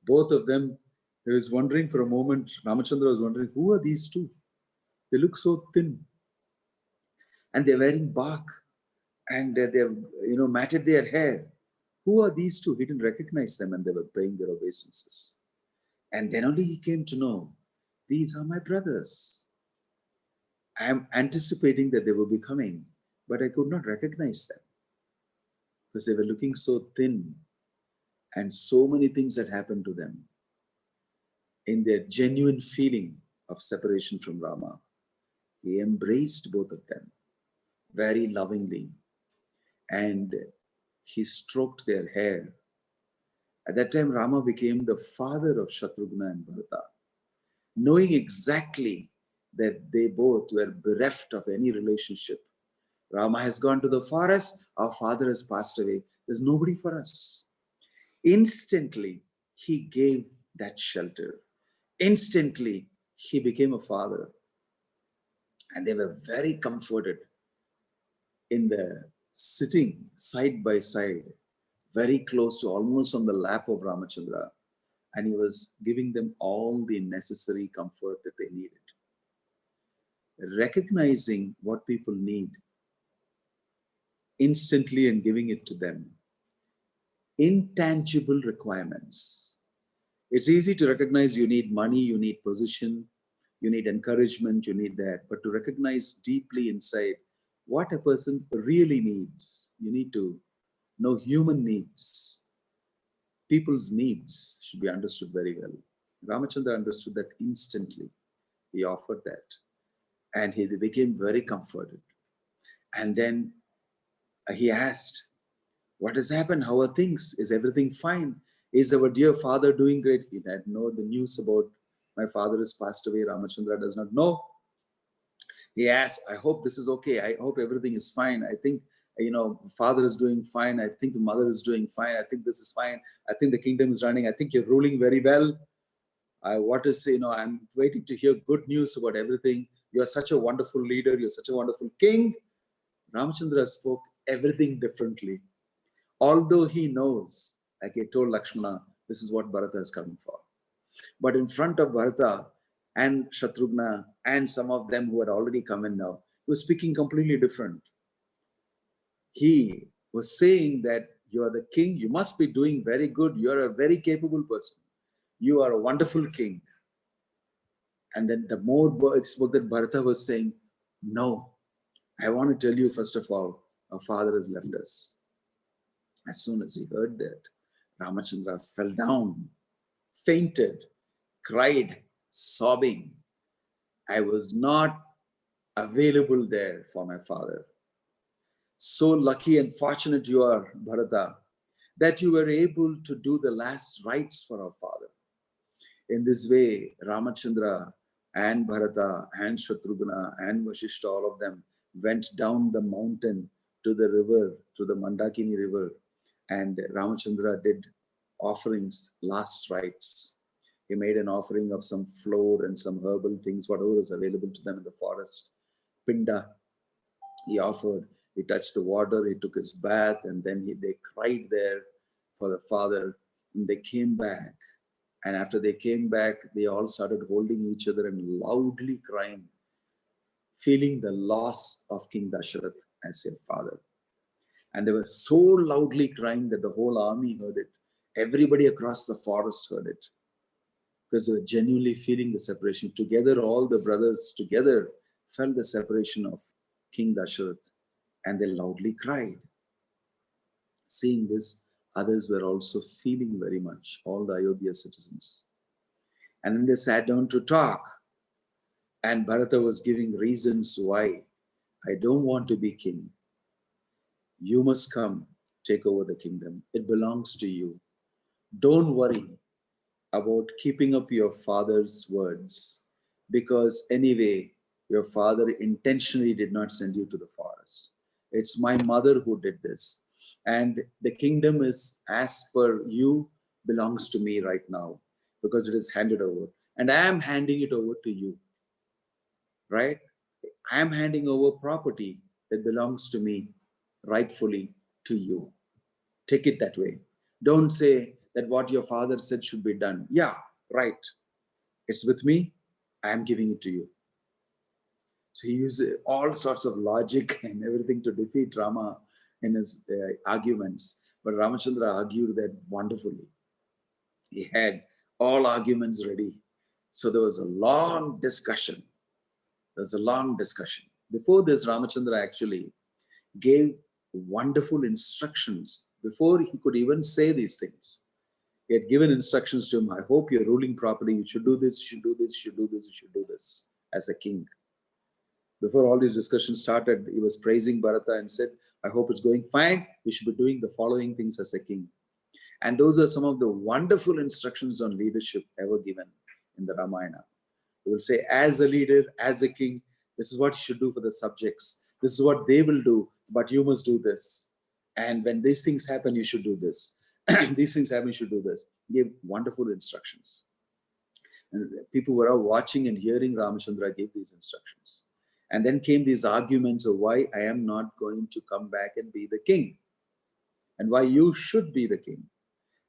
Both of them, he was wondering for a moment, Ramachandra was wondering, who are these two? They look so thin. And they're wearing bark. And they've, matted their hair. Who are these two? He didn't recognize them and they were paying their obeisances. And then only he came to know, these are my brothers. I am anticipating that they will be coming, but I could not recognize them because they were looking so thin and so many things had happened to them. In their genuine feeling of separation from Rama, he embraced both of them very lovingly and he stroked their hair. At that time, Rama became the father of Shatrughna and Bharata, knowing exactly that they both were bereft of any relationship. Rama has gone to the forest, our father has passed away. There's nobody for us. Instantly, he gave that shelter. Instantly, he became a father. And they were very comforted in the sitting side by side, very close to almost on the lap of Ramachandra. And he was giving them all the necessary comfort that they needed. Recognizing what people need instantly and giving it to them. Intangible requirements. It's easy to recognize you need money, you need position, you need encouragement, you need that. But to recognize deeply inside what a person really needs, you need to know human needs. People's needs should be understood very well. Ramachandra understood that instantly. He offered that. And he became very comforted. And then he asked, what has happened? How are things? Is everything fine? Is our dear father doing great? He had no the news about my father has passed away. Ramachandra does not know. He asked, I hope this is okay. I hope everything is fine. I think, father is doing fine. I think mother is doing fine. I think this is fine. I think the kingdom is running. I think you're ruling very well. I'm waiting to hear good news about everything. You're such a wonderful leader. You're such a wonderful king. Ramachandra spoke everything differently. Although he knows, like he told Lakshmana, this is what Bharata is coming for. But in front of Bharata and Shatrughna and some of them who had already come in now, he was speaking completely different. He was saying that you are the king, you must be doing very good, you are a very capable person. You are a wonderful king. And then the more spoke that Bharata was saying, no, I want to tell you first of all, our father has left us. As soon as he heard that, Ramachandra fell down, fainted, cried, sobbing. I was not available there for my father. So lucky and fortunate you are, Bharata, that you were able to do the last rites for our father. In this way, Ramachandra and Bharata and Shatrughna and Vashishta, all of them went down the mountain to the river, to the Mandakini river, and Ramachandra did offerings, last rites. He made an offering of some flour and some herbal things, whatever was available to them in the forest. Pinda, he offered. He touched the water, he took his bath, and then they cried there for the father. And they came back. And after they came back, they all started holding each other and loudly crying, feeling the loss of King Dasharath as their father. And they were so loudly crying that the whole army heard it. Everybody across the forest heard it. Because they were genuinely feeling the separation. Together, all the brothers together felt the separation of King Dasharath. And they loudly cried. Seeing this, others were also feeling very much, all the Ayodhya citizens. And then they sat down to talk. And Bharata was giving reasons why. I don't want to be king. You must come, take over the kingdom. It belongs to you. Don't worry about keeping up your father's words, because anyway, your father intentionally did not send you to the forest. It's my mother who did this. And the kingdom is, as per you, belongs to me right now, because it is handed over. And I am handing it over to you, right? I am handing over property that belongs to me rightfully to you. Take it that way. Don't say that what your father said should be done. Yeah, right. It's with me. I am giving it to you. So he used all sorts of logic and everything to defeat Rama in his arguments. But Ramachandra argued that wonderfully. He had all arguments ready. So there was a long discussion. Before this, Ramachandra actually gave wonderful instructions before he could even say these things. He had given instructions to him. I hope you're ruling properly. You should do this, you should do this, you should do this, you should do this as a king. Before all these discussions started, he was praising Bharata and said, I hope it's going fine. You should be doing the following things as a king. And those are some of the wonderful instructions on leadership ever given in the Ramayana. He will say, as a leader, as a king, this is what you should do for the subjects. This is what they will do, but you must do this. And when these things happen, you should do this. These things happen, you should do this. He gave wonderful instructions. And people were all watching and hearing Ramachandra give these instructions. And then came these arguments of why I am not going to come back and be the king. And why you should be the king.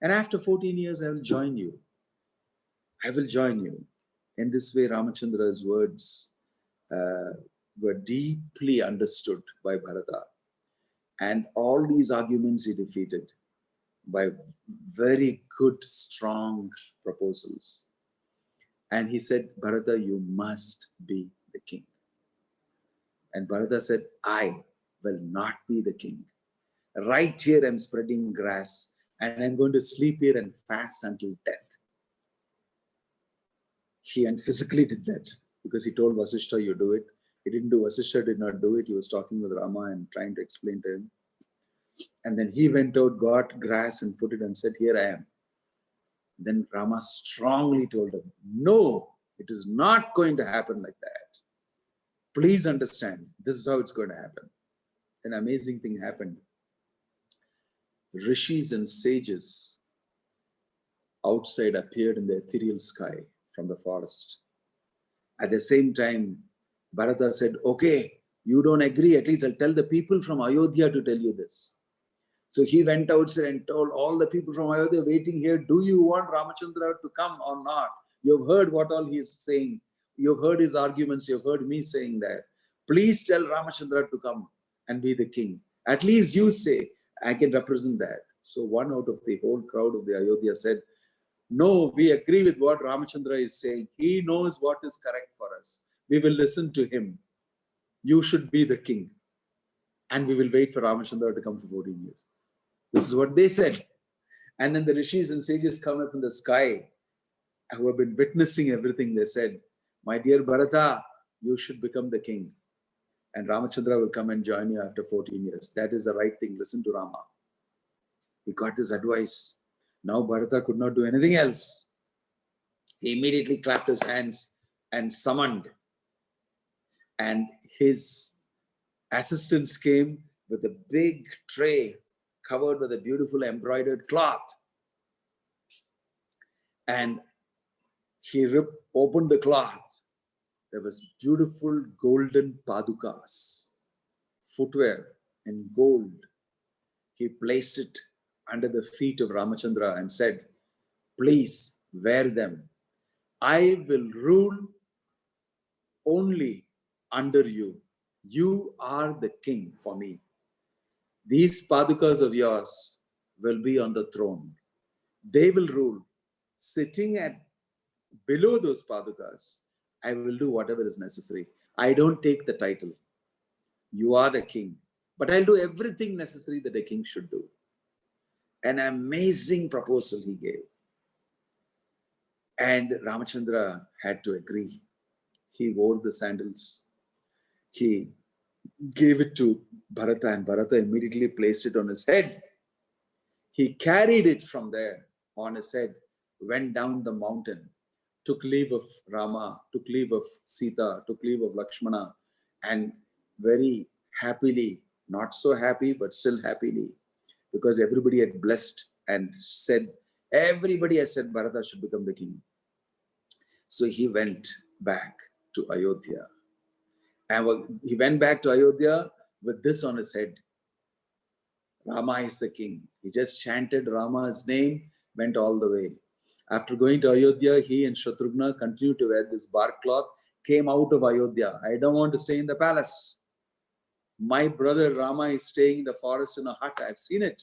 And after 14 years, I will join you. I will join you. In this way, Ramachandra's words were deeply understood by Bharata. And all these arguments he defeated by very good, strong proposals. And he said, Bharata, you must be the king. And Bharata said, I will not be the king. Right here, I'm spreading grass and I'm going to sleep here and fast until death. He physically did that because he told Vasishtha, you do it. He didn't do, Vasishtha did not do it. He was talking with Rama and trying to explain to him. And then he went out, got grass and put it and said, here I am. Then Rama strongly told him, no, it is not going to happen like that. Please understand, this is how it's going to happen. An amazing thing happened. Rishis and sages outside appeared in the ethereal sky from the forest. At the same time, Bharata said, okay, you don't agree, at least I'll tell the people from Ayodhya to tell you this. So he went outside and told all the people from Ayodhya waiting here, do you want Ramachandra to come or not? You've heard what all he is saying. You've heard his arguments. You've heard me saying that. Please tell Ramachandra to come and be the king. At least you say, I can represent that. So one out of the whole crowd of the Ayodhya said, no, we agree with what Ramachandra is saying. He knows what is correct for us. We will listen to him. You should be the king. And we will wait for Ramachandra to come for 14 years. This is what they said. And then the rishis and sages come up in the sky who have been witnessing everything. They said, my dear Bharata, you should become the king. And Ramachandra will come and join you after 14 years. That is the right thing. Listen to Rama. He got this advice. Now Bharata could not do anything else. He immediately clapped his hands and summoned. And his assistants came with a big tray covered with a beautiful embroidered cloth. And he opened the cloth. There was beautiful golden padukas, footwear in gold. He placed it under the feet of Ramachandra and said, please wear them. I will rule only under you. You are the king for me. These padukas of yours will be on the throne. They will rule. Sitting at below those padukas, I will do whatever is necessary. I don't take the title. You are the king. But I'll do everything necessary that a king should do. An amazing proposal he gave. And Ramachandra had to agree. He wore the sandals. He gave it to Bharata and Bharata immediately placed it on his head. He carried it from there on his head, went down the mountain, took leave of Rama, took leave of Sita, took leave of Lakshmana, and very happily, not so happy, but still happily, because everybody had blessed and said, everybody has said Bharata should become the king. So he went back to Ayodhya. And he went back to Ayodhya with this on his head. Rama is the king. He just chanted Rama's name, went all the way. After going to Ayodhya, he and Shatrughna continued to wear this bark cloth, came out of Ayodhya. I don't want to stay in the palace. My brother Rama is staying in the forest in a hut. I've seen it.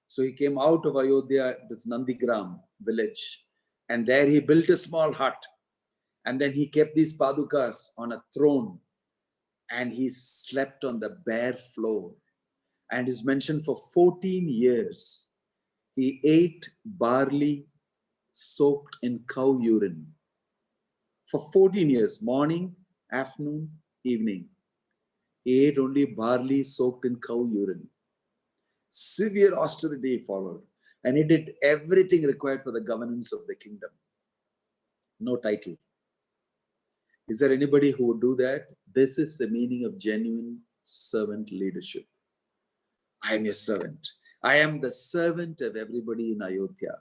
So he came out of Ayodhya, this Nandigram village. And there he built a small hut. And then he kept these padukas on a throne. And he slept on the bare floor. And is mentioned for 14 years. He ate barley soaked in cow urine. For 14 years, morning, afternoon, evening. He ate only barley soaked in cow urine. Severe austerity followed. And he did everything required for the governance of the kingdom. No title. Is there anybody who would do that? This is the meaning of genuine servant leadership. I am your servant. I am the servant of everybody in Ayodhya.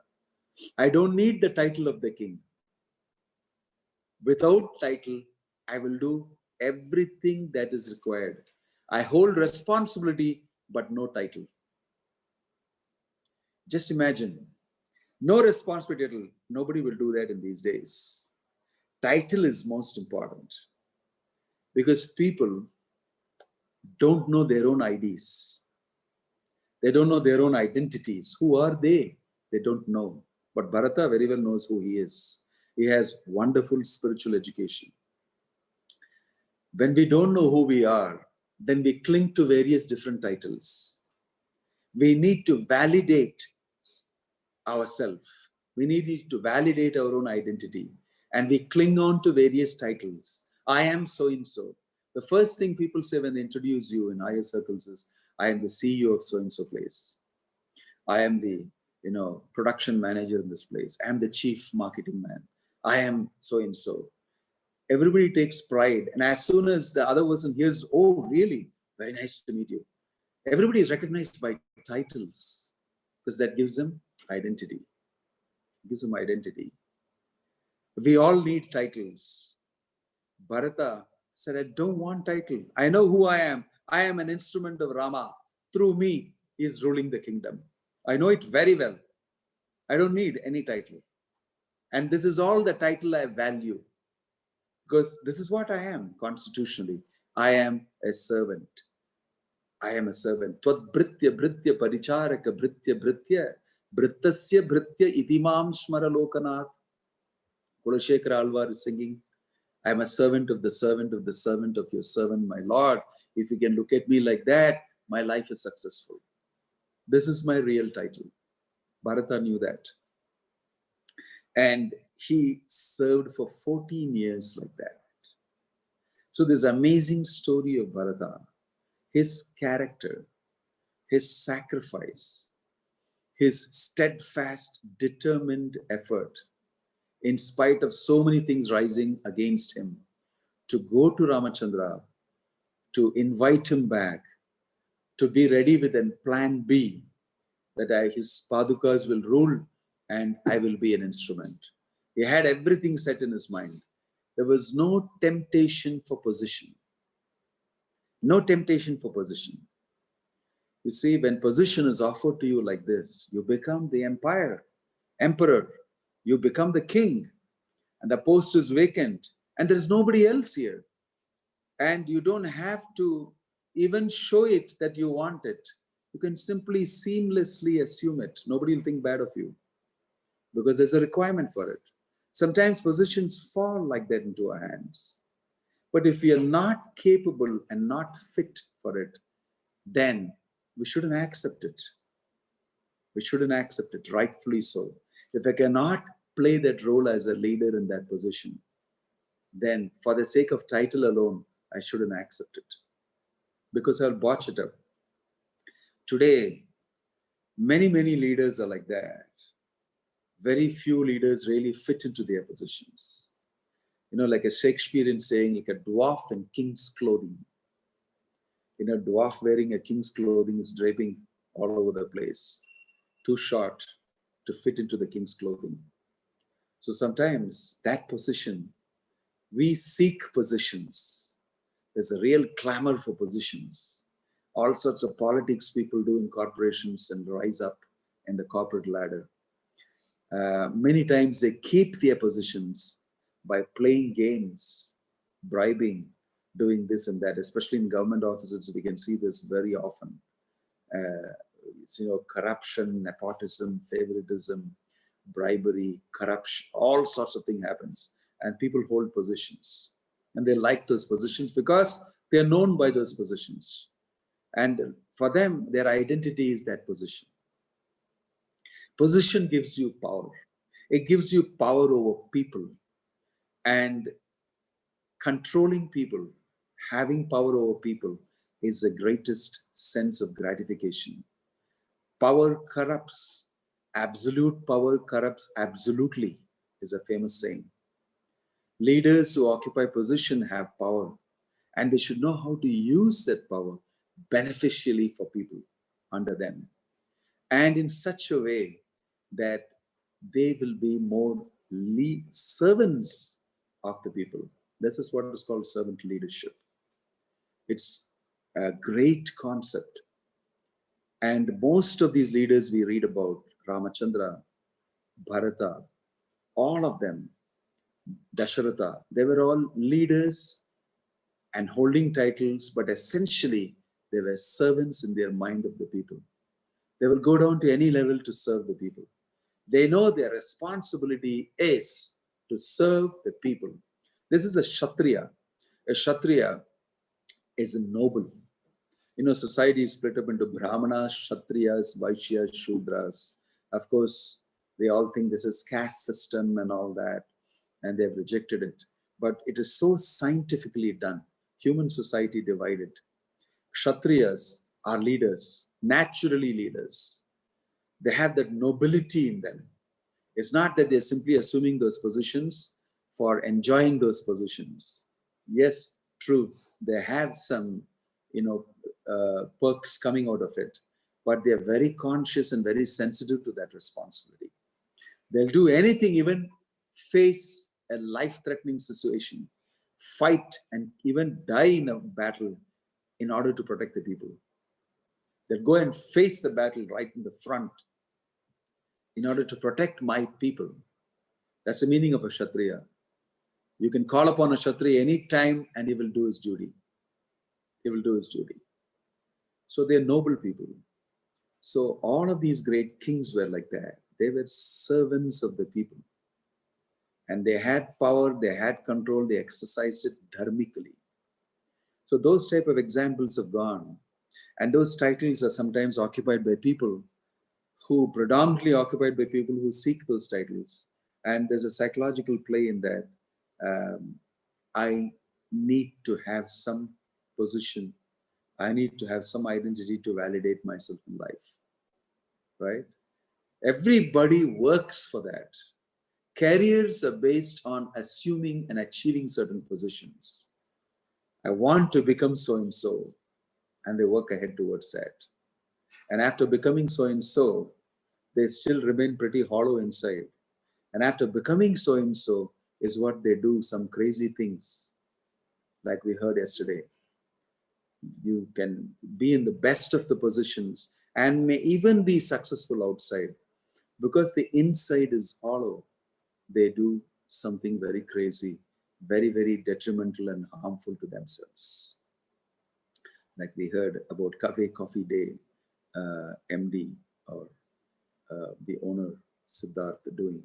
I don't need the title of the king. Without title, I will do everything that is required. I hold responsibility, but no title. Just imagine, no responsibility title. Nobody will do that in these days. Title is most important because people don't know their own IDs. They don't know their own identities. Who are they? They don't know. But Bharata very well knows who he is. He has wonderful spiritual education. When we don't know who we are, then we cling to various different titles. We need to validate ourselves. We need to validate our own identity. And we cling on to various titles. I am so and so. The first thing people say when they introduce you in higher circles is, I am the CEO of so and so place. I am the production manager in this place. I am the chief marketing man. I am so and so. Everybody takes pride. And as soon as the other person hears, oh, really? Very nice to meet you. Everybody is recognized by titles because that gives them identity. It gives them identity. We all need titles. Bharata said, I don't want title. I know who I am. I am an instrument of Rama. Through me, he is ruling the kingdom. I know it very well. I don't need any title. And this is all the title I value. Because this is what I am constitutionally. I am a servant. I am a servant. Tvad britya britya paricharaka britya britya brittasya britya idimam shmara lokanath. Kulashekara Alvar is singing, I am a servant of the servant of the servant of your servant, my Lord. If you can look at me like that, my life is successful. This is my real title. Bharata knew that. And he served for 14 years like that. So this amazing story of Bharata, his character, his sacrifice, his steadfast, determined effort, in spite of so many things rising against him, to go to Ramachandra, to invite him back, to be ready with a plan B, that his padukas will rule and I will be an instrument. He had everything set in his mind. There was no temptation for position. No temptation for position. You see, when position is offered to you like this, you become the emperor. You become the king, and the post is vacant, and there is nobody else here. And you don't have to even show it that you want it. You can simply seamlessly assume it. Nobody will think bad of you because there's a requirement for it. Sometimes positions fall like that into our hands. But if we are not capable and not fit for it, then we shouldn't accept it. We shouldn't accept it, rightfully so. If I cannot play that role as a leader in that position, then for the sake of title alone, I shouldn't accept it because I'll botch it up. Today, many leaders are like that. Very few leaders really fit into their positions. Like a Shakespearean saying, like a dwarf in king's clothing. A dwarf wearing a king's clothing is draping all over the place. Too short to fit into the king's clothing. So sometimes that position, we seek positions. There's a real clamor for positions. All sorts of politics people do in corporations and rise up in the corporate ladder. Many times they keep their positions by playing games, bribing, doing this and that, especially in government offices. We can see this very often. Corruption, nepotism, favoritism, bribery, corruption, all sorts of things happens. And people hold positions. And they like those positions because they are known by those positions. And for them, their identity is that position. Position gives you power. It gives you power over people. And controlling people, having power over people is the greatest sense of gratification. Power corrupts. Absolute power corrupts absolutely is a famous saying. Leaders who occupy position have power, and they should know how to use that power beneficially for people under them, and in such a way that they will be more servants of the people. This is what is called servant leadership. It's a great concept. And most of these leaders we read about, Ramachandra, Bharata, all of them, Dasharatha, they were all leaders and holding titles, but essentially they were servants in their mind of the people. They will go down to any level to serve the people. They know their responsibility is to serve the people. This is a Kshatriya. A Kshatriya is a noble. Society is split up into Brahmanas, Kshatriyas, Vaishyas, Shudras. Of course, they all think this is caste system and all that, and they've rejected it. But it is so scientifically done. Human society divided. Kshatriyas are leaders, naturally leaders. They have that nobility in them. It's not that they're simply assuming those positions for enjoying those positions. Yes, true, they have some, perks coming out of it, but they're very conscious and very sensitive to that responsibility. They'll do anything, even face a life-threatening situation, fight and even die in a battle in order to protect the people. They'll go and face the battle right in the front in order to protect my people. That's the meaning of a Kshatriya. You can call upon a Kshatriya any time and he will do his duty. He will do his duty. So they're noble people. So all of these great kings were like that. They were servants of the people. And they had power, they had control, they exercised it dharmically. So those type of examples have gone. And those titles are sometimes occupied by people who predominantly occupied by people who seek those titles. And there's a psychological play in that. I need to have some position. I need to have some identity to validate myself in life, right? Everybody works for that. Careers are based on assuming and achieving certain positions. I want to become so-and-so, and they work ahead towards that. And after becoming so-and-so, they still remain pretty hollow inside. And after becoming so-and-so is what they do, some crazy things, like we heard yesterday. You can be in the best of the positions and may even be successful outside. Because the inside is hollow, they do something very crazy, very, very detrimental and harmful to themselves. Like we heard about Cafe Coffee Day, MD or the owner, Siddharth, doing.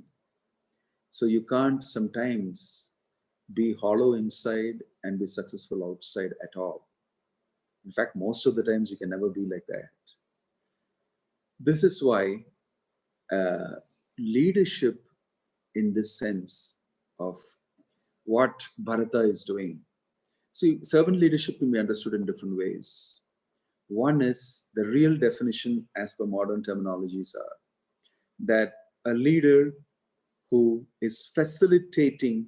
So you can't sometimes be hollow inside and be successful outside at all. In fact, most of the times you can never be like that. This is why leadership in this sense of what Bharata is doing. See, servant leadership can be understood in different ways. One is the real definition as per modern terminologies are that a leader who is facilitating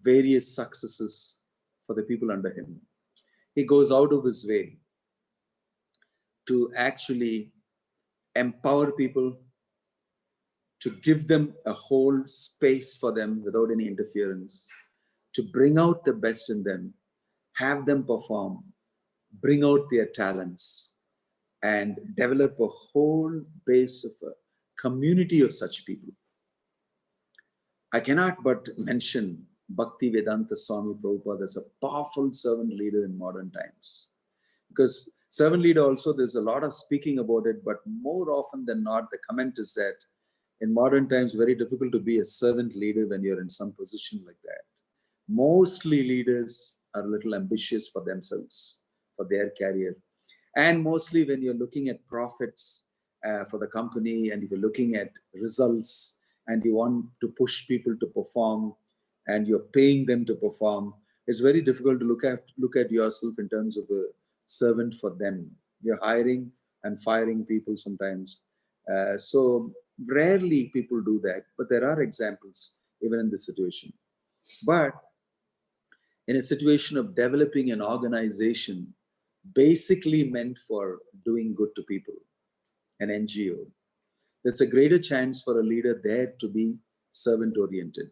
various successes for the people under him. He goes out of his way to actually empower people, to give them a whole space for them without any interference, to bring out the best in them, have them perform, bring out their talents, and develop a whole base of a community of such people. I cannot but mention Bhakti Vedanta Swami Prabhupada as a powerful servant leader in modern times. Because servant leader also, there's a lot of speaking about it, but more often than not, the comment is that in modern times, very difficult to be a servant leader when you're in some position like that. Mostly leaders are a little ambitious for themselves, for their career. And mostly when you're looking at profits for the company and if you're looking at results and you want to push people to perform and you're paying them to perform, it's very difficult to look at yourself in terms of a servant for them. You're hiring and firing people sometimes. So rarely people do that, but there are examples. even in this situation. But in a situation of developing an organization basically meant for doing good to people, an NGO, there's a greater chance for a leader there to be servant-oriented.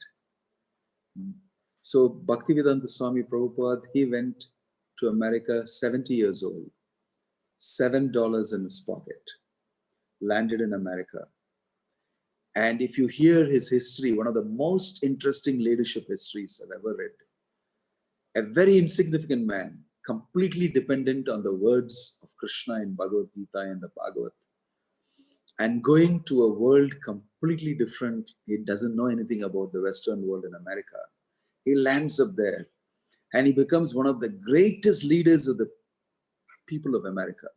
So Bhaktivedanta Swami Prabhupada, he went to America 70 years old, $7 in his pocket, landed in America. And if you hear his history, one of the most interesting leadership histories I've ever read, a very insignificant man, completely dependent on the words of Krishna in Bhagavad Gita and the Bhagavad, and going to a world completely different. He doesn't know anything about the Western world in America. He lands up there and he becomes one of the greatest leaders of the people of America,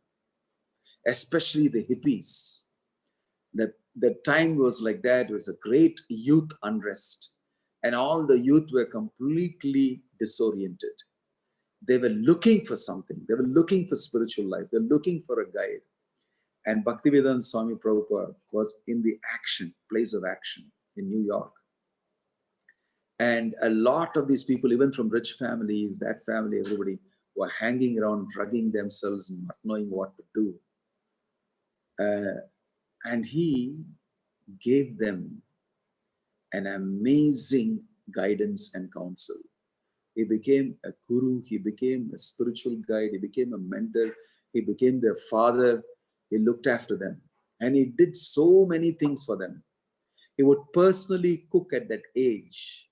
especially the hippies. The time was like that. It was a great youth unrest, and all the youth were completely disoriented. They were looking for something. They were looking for spiritual life. They're looking for a guide. And Bhaktivedanta Swami Prabhupada was in the place of action in New York. And a lot of these people, even from rich families, that family, everybody, were hanging around, drugging themselves, not knowing what to do. And he gave them an amazing guidance and counsel. He became a guru, he became a spiritual guide, he became a mentor, he became their father, he looked after them. And he did so many things for them. He would personally cook at that age.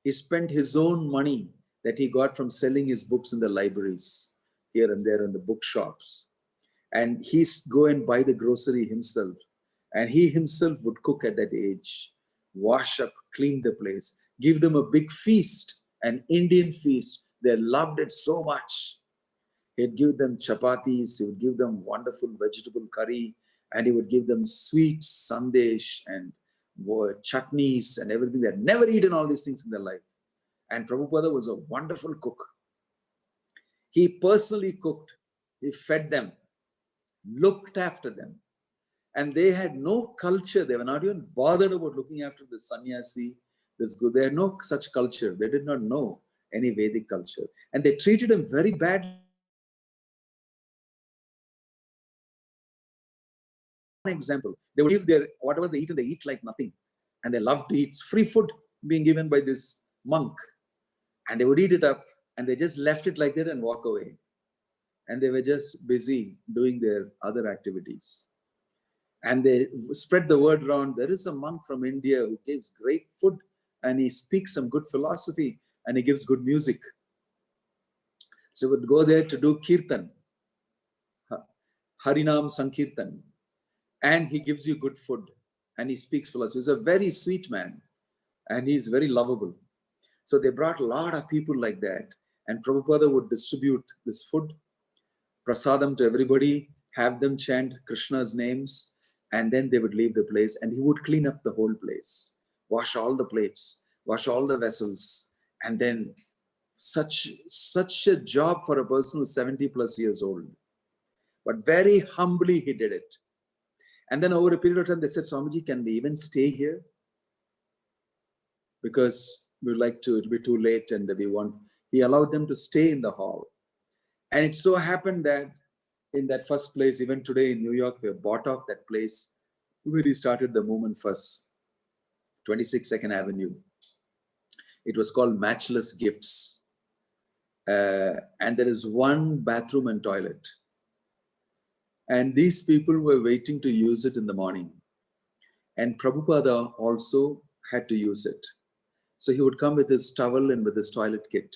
He spent his own money that he got from selling his books in the libraries, here and there in the bookshops. And he'd go and buy the grocery himself. And he himself would cook at that age, wash up, clean the place, give them a big feast, an Indian feast. They loved it so much. He'd give them chapatis, he would give them wonderful vegetable curry, and he would give them sweet sandesh and chutneys and everything. They had never eaten all these things in their life. And Prabhupada was a wonderful cook. He personally cooked, he fed them, looked after them. And they had no culture. They were not even bothered about looking after the sannyasi, this good. They had no such culture. They did not know any Vedic culture. And they treated him very badly. One example, they would give whatever they eat like nothing. And they loved to eat free food being given by this monk. And they would eat it up and they just left it like that and walk away. And they were just busy doing their other activities. And they spread the word around. There is a monk from India who gives great food and he speaks some good philosophy and he gives good music. So we would go there to do kirtan, Harinam Sankirtan, and he gives you good food and he speaks philosophy. He's a very sweet man and he's very lovable. So they brought a lot of people like that, and Prabhupada would distribute this food, prasadam, to everybody, have them chant Krishna's names, and then they would leave the place and he would clean up the whole place, wash all the plates, wash all the vessels, and then such a job for a person who's 70 plus years old. But very humbly he did it. And then over a period of time, they said, Swamiji, can we even stay here? Because we'd like to, it'll be too late and he allowed them to stay in the hall. And it so happened that in that first place, even today in New York, we have bought off that place where he started the movement first, 26 2nd Avenue. It was called Matchless Gifts. And there is one bathroom and toilet. And these people were waiting to use it in the morning. And Prabhupada also had to use it. So he would come with his towel and with his toilet kit.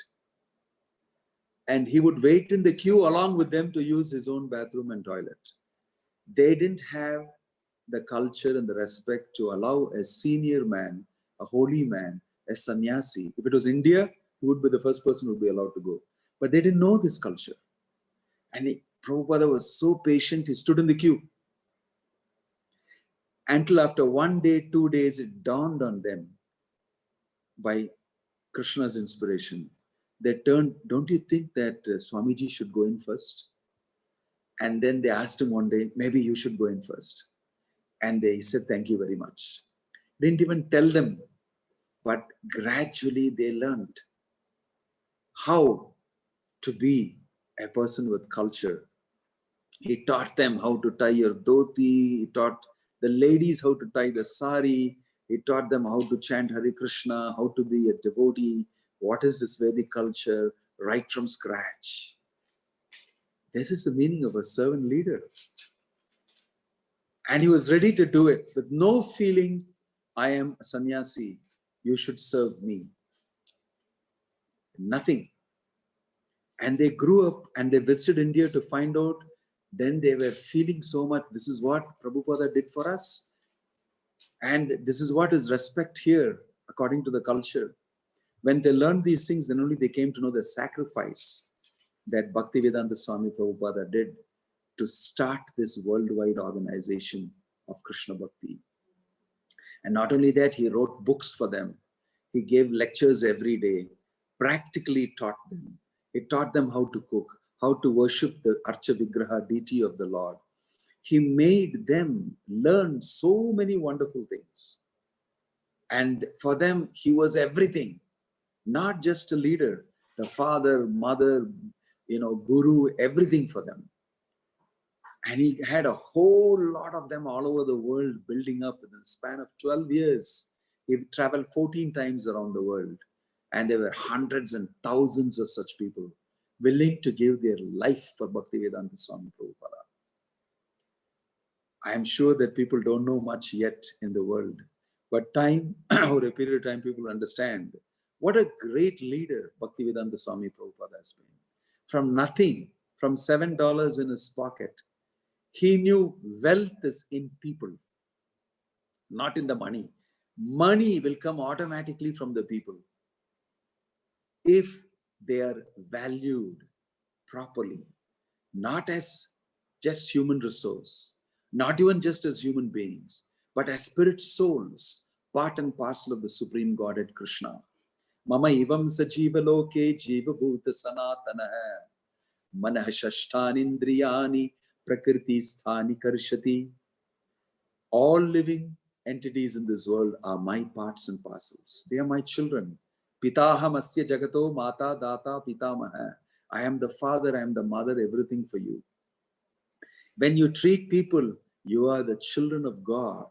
And he would wait in the queue along with them to use his own bathroom and toilet. They didn't have the culture and the respect to allow a senior man, a holy man, a sannyasi. If it was India, he would be the first person who would be allowed to go. But they didn't know this culture. And Prabhupada was so patient, he stood in the queue. Until after 1 day, 2 days, it dawned on them by Krishna's inspiration. They turned, don't you think that Swamiji should go in first? And then they asked him one day, maybe you should go in first. And he said, thank you very much. Didn't even tell them but gradually they learned how to be a person with culture. He taught them how to tie your dhoti. He taught the ladies how to tie the sari. He taught them how to chant Hare Krishna, how to be a devotee. What is this Vedic culture? Right from scratch. This is the meaning of a servant leader. And he was ready to do it with no feeling, I am a sannyasi, you should serve me. Nothing. And they grew up and they visited India to find out. Then they were feeling so much, this is what Prabhupada did for us. And this is what is respect here, according to the culture. When they learned these things, then only they came to know the sacrifice that Bhaktivedanta Swami Prabhupada did to start this worldwide organization of Krishna Bhakti. And not only that, he wrote books for them. He gave lectures every day, practically taught them. He taught them how to cook, how to worship the Archa Vigraha, deity of the Lord. He made them learn so many wonderful things. And for them, he was everything, not just a leader, the father, mother, guru, everything for them. And he had a whole lot of them all over the world building up within the span of 12 years. He traveled 14 times around the world. And there were hundreds and thousands of such people willing to give their life for Bhaktivedanta Swami Prabhupada. I am sure that people don't know much yet in the world. But time, over a period of time, people understand what a great leader Bhaktivedanta Swami Prabhupada has been. From nothing, from $7 in his pocket, he knew wealth is in people, not in the money. Money will come automatically from the people if they are valued properly, not as just human resource, not even just as human beings, but as spirit souls, part and parcel of the Supreme Godhead Krishna. Mama ivam sajiva loke jiva bhuta sanatana manah shashtanindriyani prakriti sthani karshati. All living entities in this world are my parts and parcels. They are my children. Pitaham asya jagato mata data pitamaha. I am the father, I am the mother, everything for you. When you treat people, you are the children of God.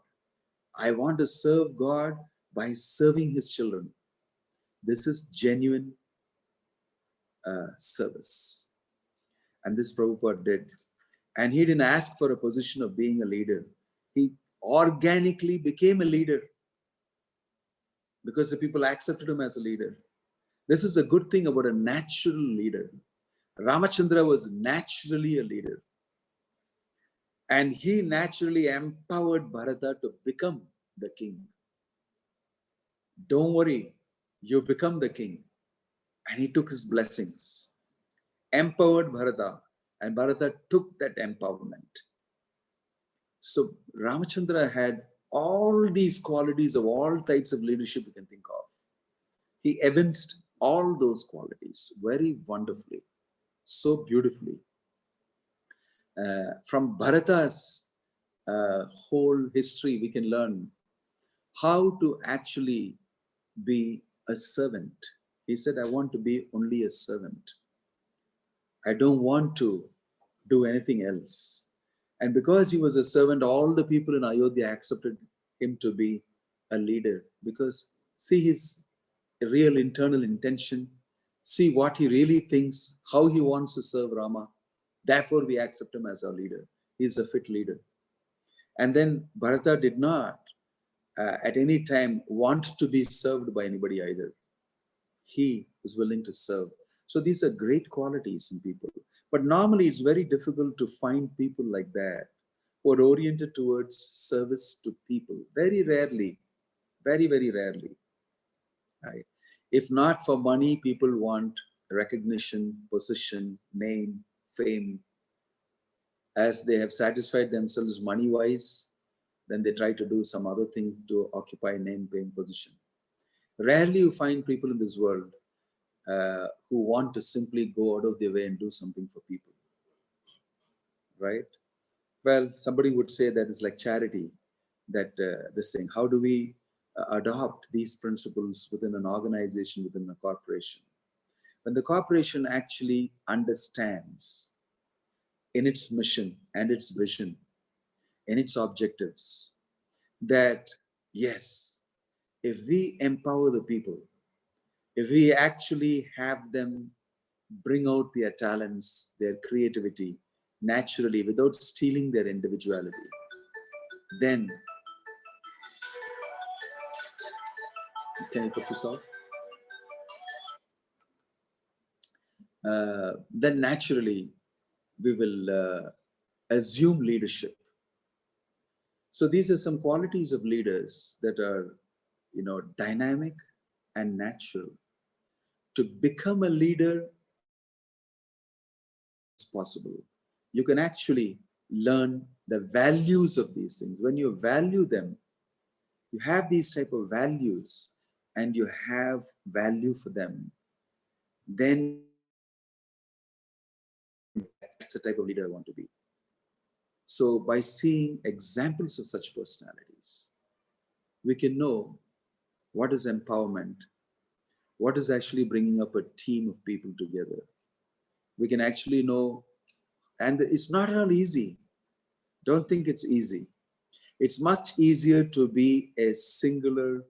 I want to serve God by serving his children. This is genuine service. And this Prabhupada did. And he didn't ask for a position of being a leader. He organically became a leader because the people accepted him as a leader. This is a good thing about a natural leader. Ramachandra was naturally a leader. And he naturally empowered Bharata to become the king. Don't worry, you become the king. And he took his blessings, empowered Bharata, and Bharata took that empowerment. So Ramachandra had all these qualities of all types of leadership you can think of. He evinced all those qualities very wonderfully, so beautifully. From Bharata's whole history, we can learn how to actually be a servant. He said, I want to be only a servant. I don't want to do anything else. And because he was a servant, all the people in Ayodhya accepted him to be a leader. Because see his real internal intention, see what he really thinks, how he wants to serve Rama. Therefore, we accept him as our leader. He's a fit leader. And then Bharata did not at any time want to be served by anybody either. He is willing to serve. So these are great qualities in people. But normally it's very difficult to find people like that who are oriented towards service to people. Very rarely, very, very rarely. Right? If not for money, people want recognition, position, name, fame. As they have satisfied themselves money-wise, then they try to do some other thing to occupy name, fame, position. Rarely you find people in this world who want to simply go out of their way and do something for people. Right? Well, somebody would say that it's like charity, that this thing. How do we adopt these principles within an organization, within a corporation. When the corporation actually understands in its mission and its vision, in its objectives, that yes, if we empower the people, if we actually have them bring out their talents, their creativity naturally without stealing their individuality, then can you put this off? Then naturally we will assume leadership. So these are some qualities of leaders that are, dynamic and natural. To become a leader is possible. You can actually learn the values of these things. When you value them, you have these type of values and you have value for them, then that's the type of leader I want to be. So by seeing examples of such personalities, we can know what is empowerment, what is actually bringing up a team of people together. We can actually know, and it's not at all easy. Don't think it's easy. It's much easier to be a singular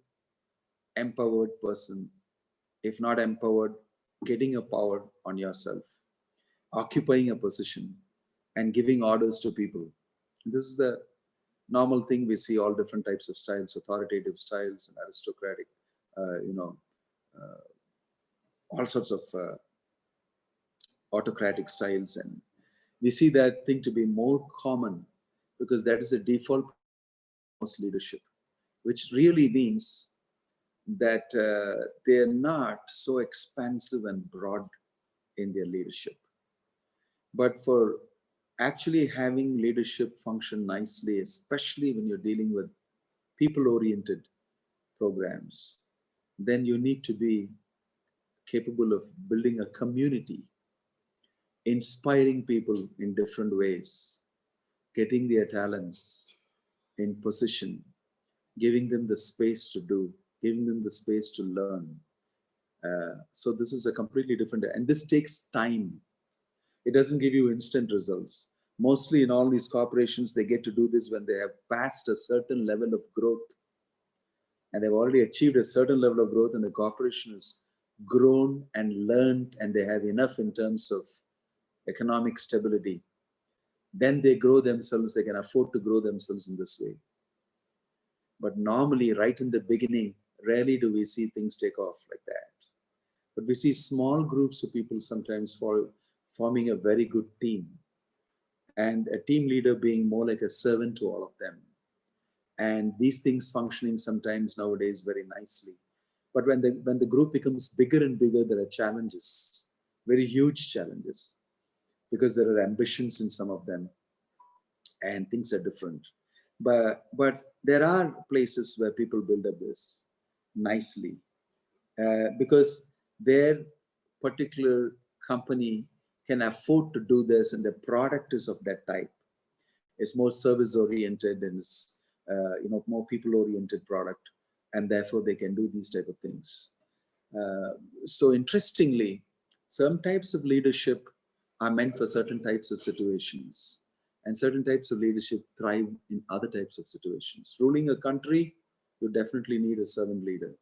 empowered person, if not empowered, getting a power on yourself, occupying a position and giving orders to people. This is the normal thing. We see all different types of styles, authoritative styles and aristocratic, all sorts of autocratic styles. And we see that thing to be more common because that is a default most leadership, which really means that they're not so expansive and broad in their leadership. But for actually having leadership function nicely, especially when you're dealing with people-oriented programs, then you need to be capable of building a community, inspiring people in different ways, getting their talents in position, giving them the space to do, giving them the space to learn. So this is a completely different, and this takes time. It doesn't give you instant results. Mostly in all these corporations, they get to do this when they have passed a certain level of growth. And they've already achieved a certain level of growth and the corporation has grown and learned and they have enough in terms of economic stability. Then they grow themselves, they can afford to grow themselves in this way. But normally, right in the beginning, rarely do we see things take off like that. But we see small groups of people sometimes forming a very good team. And a team leader being more like a servant to all of them. And these things functioning sometimes nowadays very nicely. But when the group becomes bigger and bigger, there are challenges, very huge challenges, because there are ambitions in some of them and things are different. But there are places where people build up this nicely because their particular company can afford to do this and the product is of that type. It's more service oriented and it's more people oriented product, and therefore they can do these type of things. So interestingly, some types of leadership are meant for certain types of situations, and certain types of leadership thrive in other types of situations. Ruling a country, you definitely need a servant leader.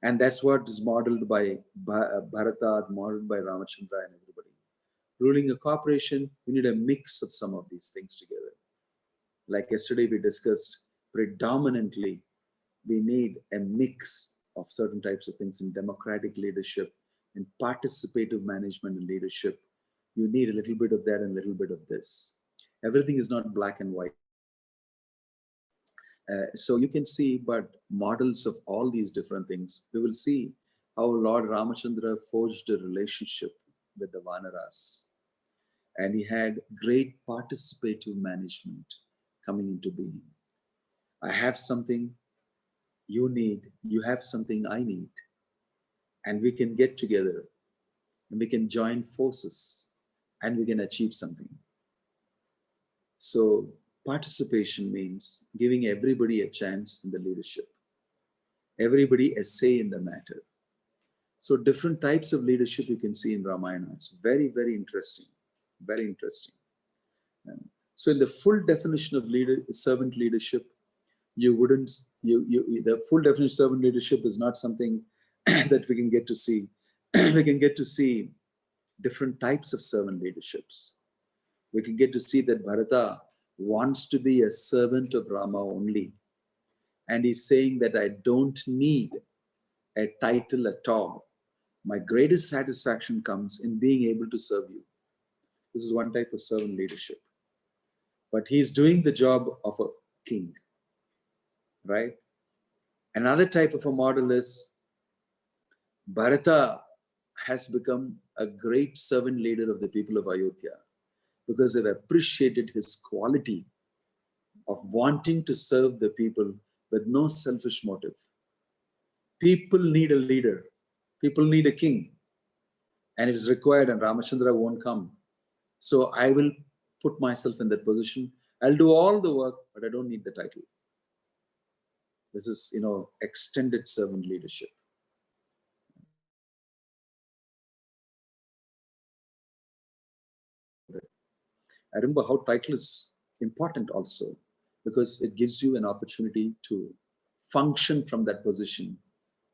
And that's what is modeled by Bharata, modeled by Ramachandra and everybody. Ruling a corporation, you need a mix of some of these things together. Like yesterday we discussed, predominantly we need a mix of certain types of things in democratic leadership, in participative management and leadership. You need a little bit of that and a little bit of this. Everything is not black and white. So you can see, but models of all these different things. We will see how Lord Ramachandra forged a relationship with the Vanaras. And he had great participative management coming into being. I have something you need, you have something I need. And we can get together and we can join forces and we can achieve something. So participation means giving everybody a chance in the leadership. everybody a say in the matter. So different types of leadership you can see in Ramayana. It's very, very interesting. Very interesting. So in the full definition of servant leadership, you wouldn't, the full definition of servant leadership is not something that we can get to see. We can get to see different types of servant leaderships. We can get to see that Bharata wants to be a servant of Rama only. And he's saying that I don't need a title at all. My greatest satisfaction comes in being able to serve you. This is one type of servant leadership. But he's doing the job of a king, right? Another type of a model is Bharata has become a great servant leader of the people of Ayodhya because they've appreciated his quality of wanting to serve the people with no selfish motive. People need a leader. People need a king. And if it's required and Ramachandra won't come, so I will put myself in that position. I'll do all the work, but I don't need the title. This is, extended servant leadership. I remember how title is important also, because it gives you an opportunity to function from that position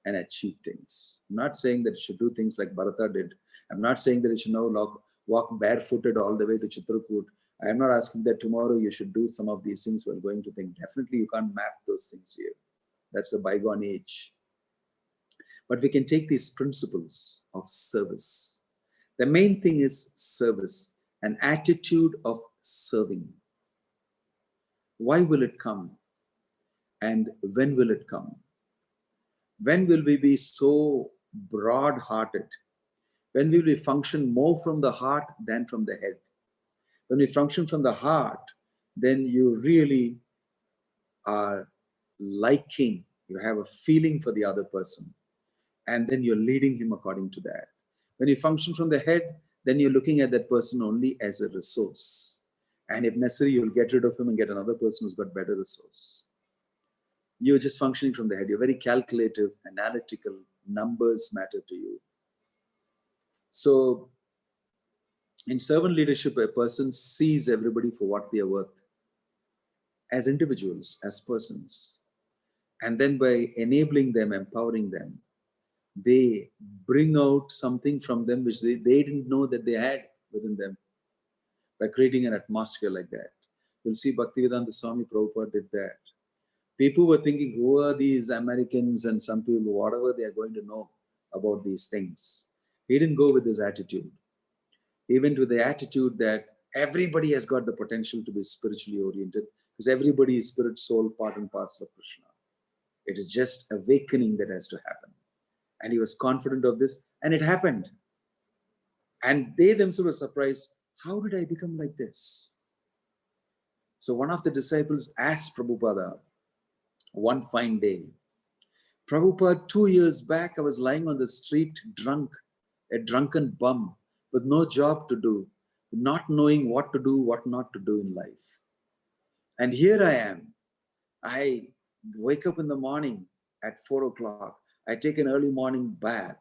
and achieve things. I'm not saying that you should do things like Bharata did. I'm not saying that you should now walk barefooted all the way to Chitrakoot. I am not asking that tomorrow you should do some of these things we're going to think. Definitely you can't map those things here. That's a bygone age. But we can take these principles of service. The main thing is service, an attitude of serving. Why will it come? And when will it come? When will we be so broad-hearted? When will we function more from the heart than from the head? When we function from the heart, then you really are liking, you have a feeling for the other person, and then you're leading him according to that. When you function from the head, then you're looking at that person only as a resource. And if necessary, you'll get rid of him and get another person who's got better resource. You're just functioning from the head. You're very calculative, analytical, numbers matter to you. So in servant leadership, a person sees everybody for what they are worth as individuals, as persons. And then by enabling them, empowering them, they bring out something from them which they didn't know that they had within them by creating an atmosphere like that. You'll see Bhaktivedanta Swami Prabhupada did that. People were thinking, who are these Americans and some people, whatever they are going to know about these things. He didn't go with this attitude. He went with the attitude that everybody has got the potential to be spiritually oriented because everybody is spirit, soul, part and parcel of Krishna. It is just awakening that has to happen. And he was confident of this, and it happened. And they themselves were surprised, how did I become like this? So one of the disciples asked Prabhupada one fine day, Prabhupada, 2 years back, I was lying on the street drunk, a drunken bum, with no job to do, not knowing what to do, what not to do in life. And here I am. I wake up in the morning at 4 o'clock. I take an early morning bath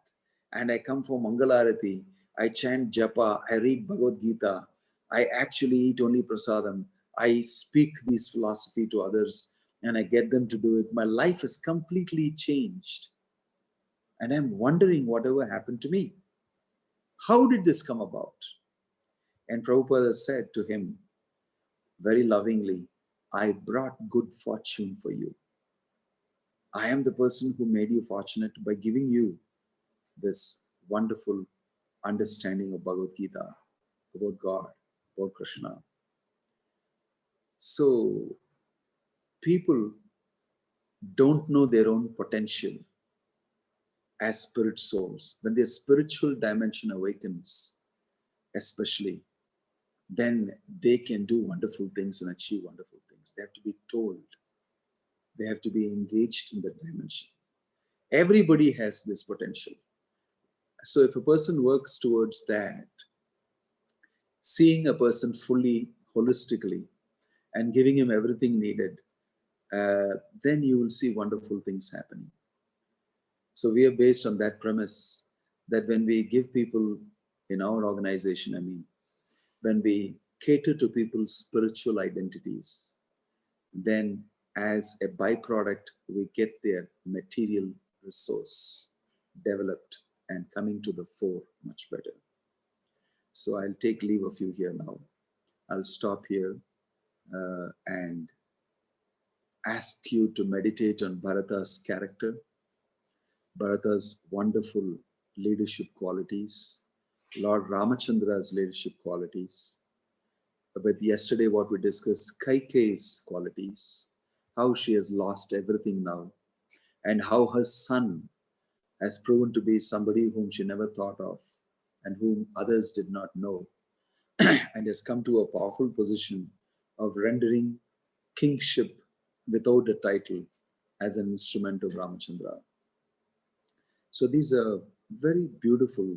and I come for Mangalarati. I chant japa. I read Bhagavad Gita. I actually eat only prasadam. I speak this philosophy to others and I get them to do it. My life is completely changed. And I'm wondering whatever happened to me. How did this come about? And Prabhupada said to him very lovingly, I brought good fortune for you. I am the person who made you fortunate by giving you this wonderful understanding of Bhagavad Gita, about God, about Krishna. So people don't know their own potential as spirit souls. When their spiritual dimension awakens, especially, then they can do wonderful things and achieve wonderful things. They have to be told. They have to be engaged in that dimension. Everybody has this potential. So if a person works towards that, seeing a person fully, holistically, and giving him everything needed, then you will see wonderful things happening. So we are based on that premise that when we give people in our organization, when we cater to people's spiritual identities, then as a byproduct, we get their material resource developed and coming to the fore much better. So I'll take leave of you here now. I'll stop here and ask you to meditate on Bharata's character, Bharata's wonderful leadership qualities, Lord Ramachandra's leadership qualities, with yesterday what we discussed, Kaikeyi's qualities, how she has lost everything now, and how her son has proven to be somebody whom she never thought of and whom others did not know, and has come to a powerful position of rendering kingship without a title as an instrument of Ramachandra. So these are very beautiful,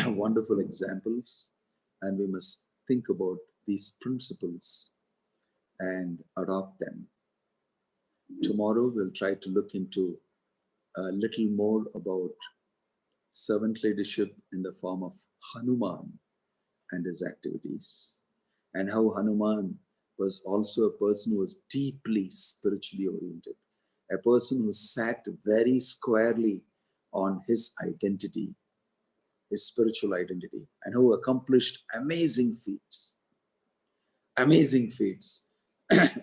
wonderful examples, and we must think about these principles and adopt them. Tomorrow we'll try to look into a little more about servant leadership in the form of Hanuman and his activities, and how Hanuman was also a person who was deeply spiritually oriented, a person who sat very squarely on his identity, his spiritual identity, and who accomplished amazing feats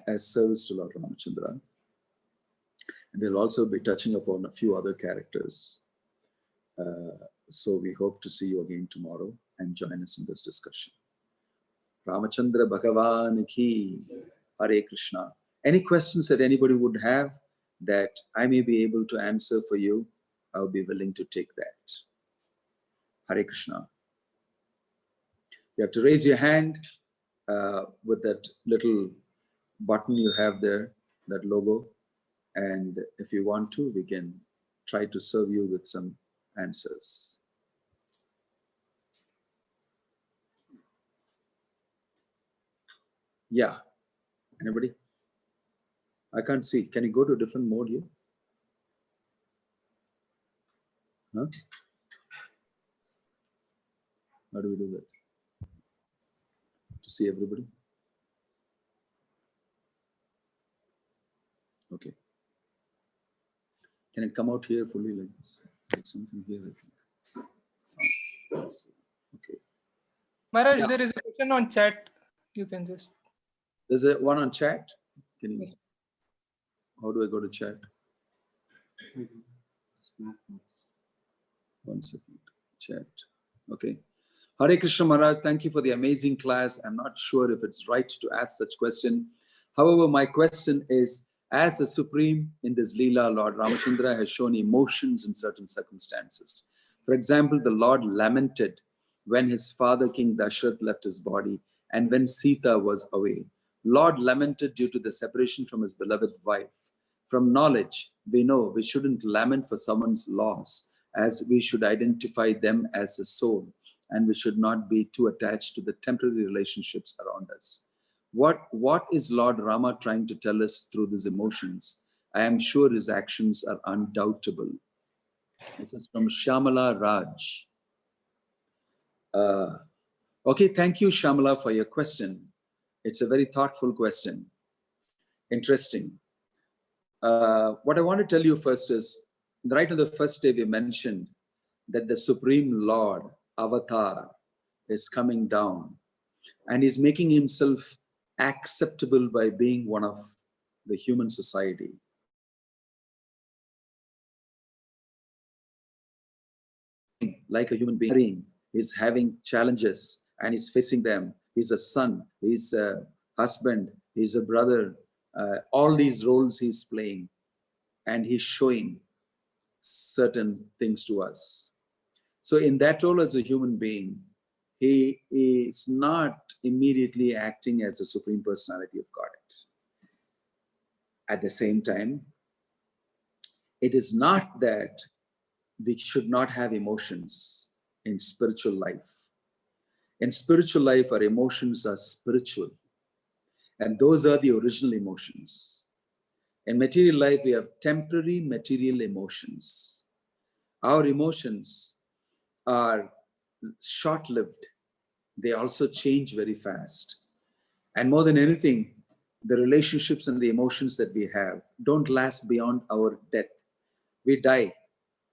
as service to Lord Ramachandra. And we'll also be touching upon a few other characters. So we hope to see you again tomorrow and join us in this discussion. Ramachandra Bhagavan ki, Hare Krishna. Any questions that anybody would have that I may be able to answer for you, I'll be willing to take that. Hare Krishna. You have to raise your hand with that little button you have there, that logo. And if you want to, we can try to serve you with some answers. Yeah. Anybody? I can't see. Can you go to a different mode here? Huh? How do we do that? To see everybody? Okay. Can it come out here fully like this? There's something here, I think. Oh, okay. Maharaj, Yeah. there is a question on chat. You can just. There's a one on chat. Can you? Yes. How do I go to chat? 1 second. Chat. Okay. Hare Krishna Maharaj, thank you for the amazing class. I'm not sure if it's right to ask such question. However, my question is, as the Supreme in this Leela, Lord Ramachandra has shown emotions in certain circumstances. For example, the Lord lamented when his father, King Dashrath, left his body and when Sita was away. Lord lamented due to the separation from his beloved wife. From knowledge, we know we shouldn't lament for someone's loss, as we should identify them as a soul, and we should not be too attached to the temporary relationships around us. What is Lord Rama trying to tell us through these emotions? I am sure his actions are undoubtable. This is from Shamala Raj. Okay, thank you, Shamala, for your question. It's a very thoughtful question. Interesting. What I want to tell you first is, right on the first day we mentioned that the Supreme Lord, Avatar, is coming down and is making himself acceptable by being one of the human society. Like a human being, he's having challenges and he's facing them. He's a son, he's a husband, he's a brother, all these roles he's playing, and he's showing certain things to us. So in that role as a human being, he is not immediately acting as a Supreme Personality of Godhead. At the same time, it is not that we should not have emotions in spiritual life. In spiritual life, our emotions are spiritual, and those are the original emotions. In material life, we have temporary material emotions. Our emotions are short-lived. They also change very fast. And more than anything, the relationships and the emotions that we have don't last beyond our death. We die,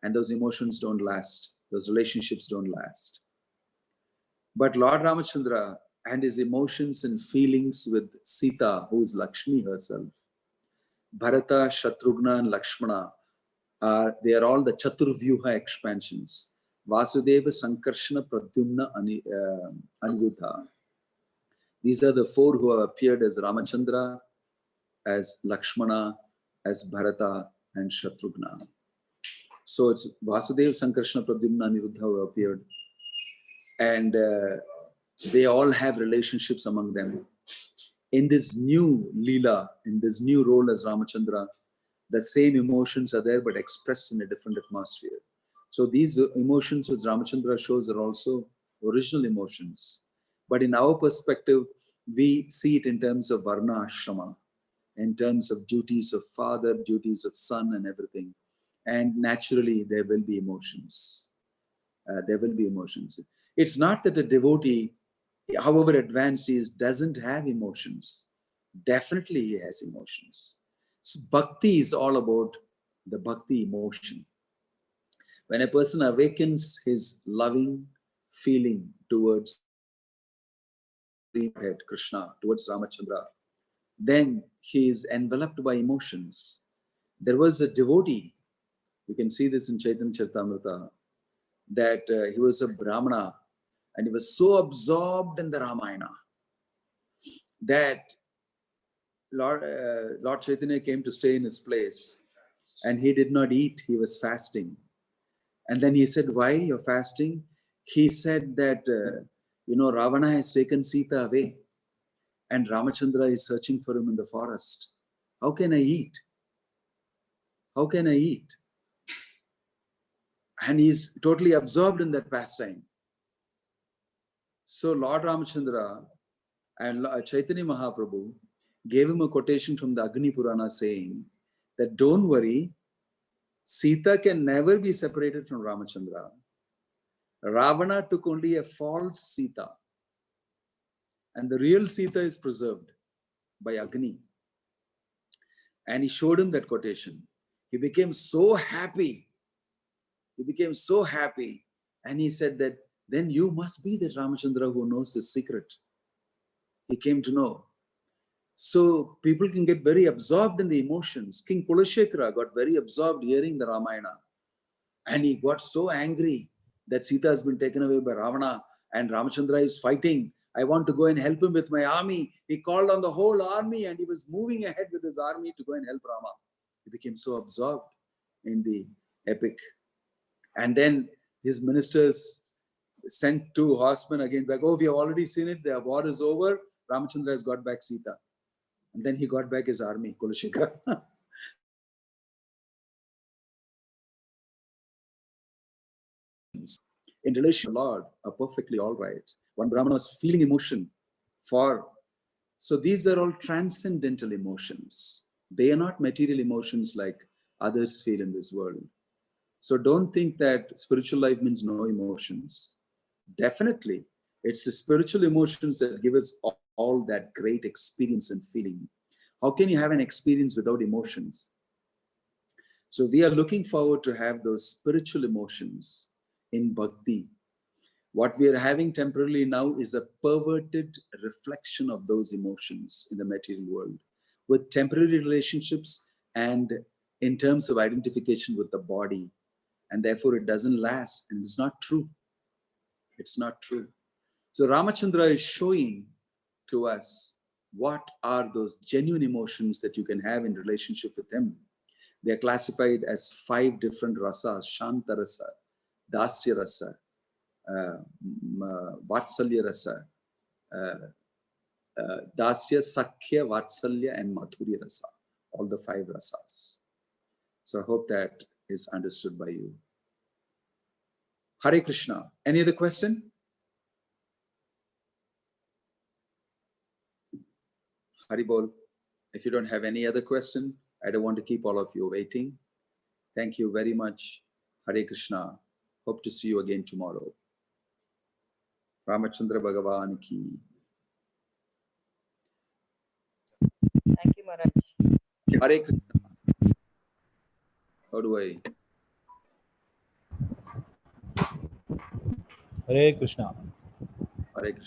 and those emotions don't last. Those relationships don't last. But Lord Ramachandra and his emotions and feelings with Sita, who is Lakshmi herself, Bharata, Shatrughna, and Lakshmana, they are all the Chaturvyuha expansions. Vasudeva, Sankarshana, Pradyumna, Aniruddha. These are the four who have appeared as Ramachandra, as Lakshmana, as Bharata, and Shatrughna. So it's Vasudeva, Sankarshana, Pradyumna, Aniruddha who have appeared. And they all have relationships among them. In this new Leela, in this new role as Ramachandra, the same emotions are there but expressed in a different atmosphere. So these emotions which Ramachandra shows are also original emotions. But in our perspective, we see it in terms of Varna Ashrama, in terms of duties of father, duties of son, and everything. And naturally, there will be emotions. There will be emotions. It's not that a devotee, however advanced he is, doesn't have emotions. Definitely he has emotions. So bhakti is all about the bhakti emotion. When a person awakens his loving feeling towards Krishna, towards Ramachandra, then he is enveloped by emotions. There was a devotee, you can see this in Chaitanya Charitamrita, that he was a Brahmana and he was so absorbed in the Ramayana that Lord Chaitanya came to stay in his place and he did not eat, he was fasting. And then he said, why you're fasting? He said that, Ravana has taken Sita away and Ramachandra is searching for him in the forest. How can I eat? How can I eat? And he's totally absorbed in that pastime. So Lord Ramachandra and Chaitanya Mahaprabhu gave him a quotation from the Agni Purana saying that don't worry, Sita can never be separated from Ramachandra. Ravana took only a false Sita and the real Sita is preserved by Agni. And he showed him that quotation. He became so happy. He became so happy. And he said that, then you must be the Ramachandra who knows the secret. He came to know. So people can get very absorbed in the emotions. King Kulashekara got very absorbed hearing the Ramayana. And he got so angry that Sita has been taken away by Ravana and Ramachandra is fighting. I want to go and help him with my army. He called on the whole army and he was moving ahead with his army to go and help Rama. He became so absorbed in the epic. And then his ministers sent 2 horsemen again back. Oh, we have already seen it. The war is over. Ramachandra has got back Sita. And then he got back his army, Kulashekara. In relation to the Lord are perfectly all right. One Brahmana was feeling emotion for. So these are all transcendental emotions. They are not material emotions like others feel in this world. So don't think that spiritual life means no emotions. Definitely, it's the spiritual emotions that give us all that great experience and feeling. How can you have an experience without emotions? So we are looking forward to have those spiritual emotions in bhakti. What we are having temporarily now is a perverted reflection of those emotions in the material world with temporary relationships and in terms of identification with the body. And therefore it doesn't last and it's not true. It's not true. So Ramachandra is showing to us what are those genuine emotions that you can have in relationship with him. They are classified as 5 different rasas: Shanta rasa, Dasya rasa, Vatsalya rasa, Dasya, Sakhya, Vatsalya, and Madhurya rasa. All the 5 rasas. So I hope that is understood by you. Hare Krishna. Any other question? Hari Bol. If you don't have any other question, I don't want to keep all of you waiting. Thank you very much. Hare Krishna. Hope to see you again tomorrow. Ramachandra Bhagavan ki. Thank you, Maharaj. Hare Krishna. How do I? Hare Krishna. Hare Krishna.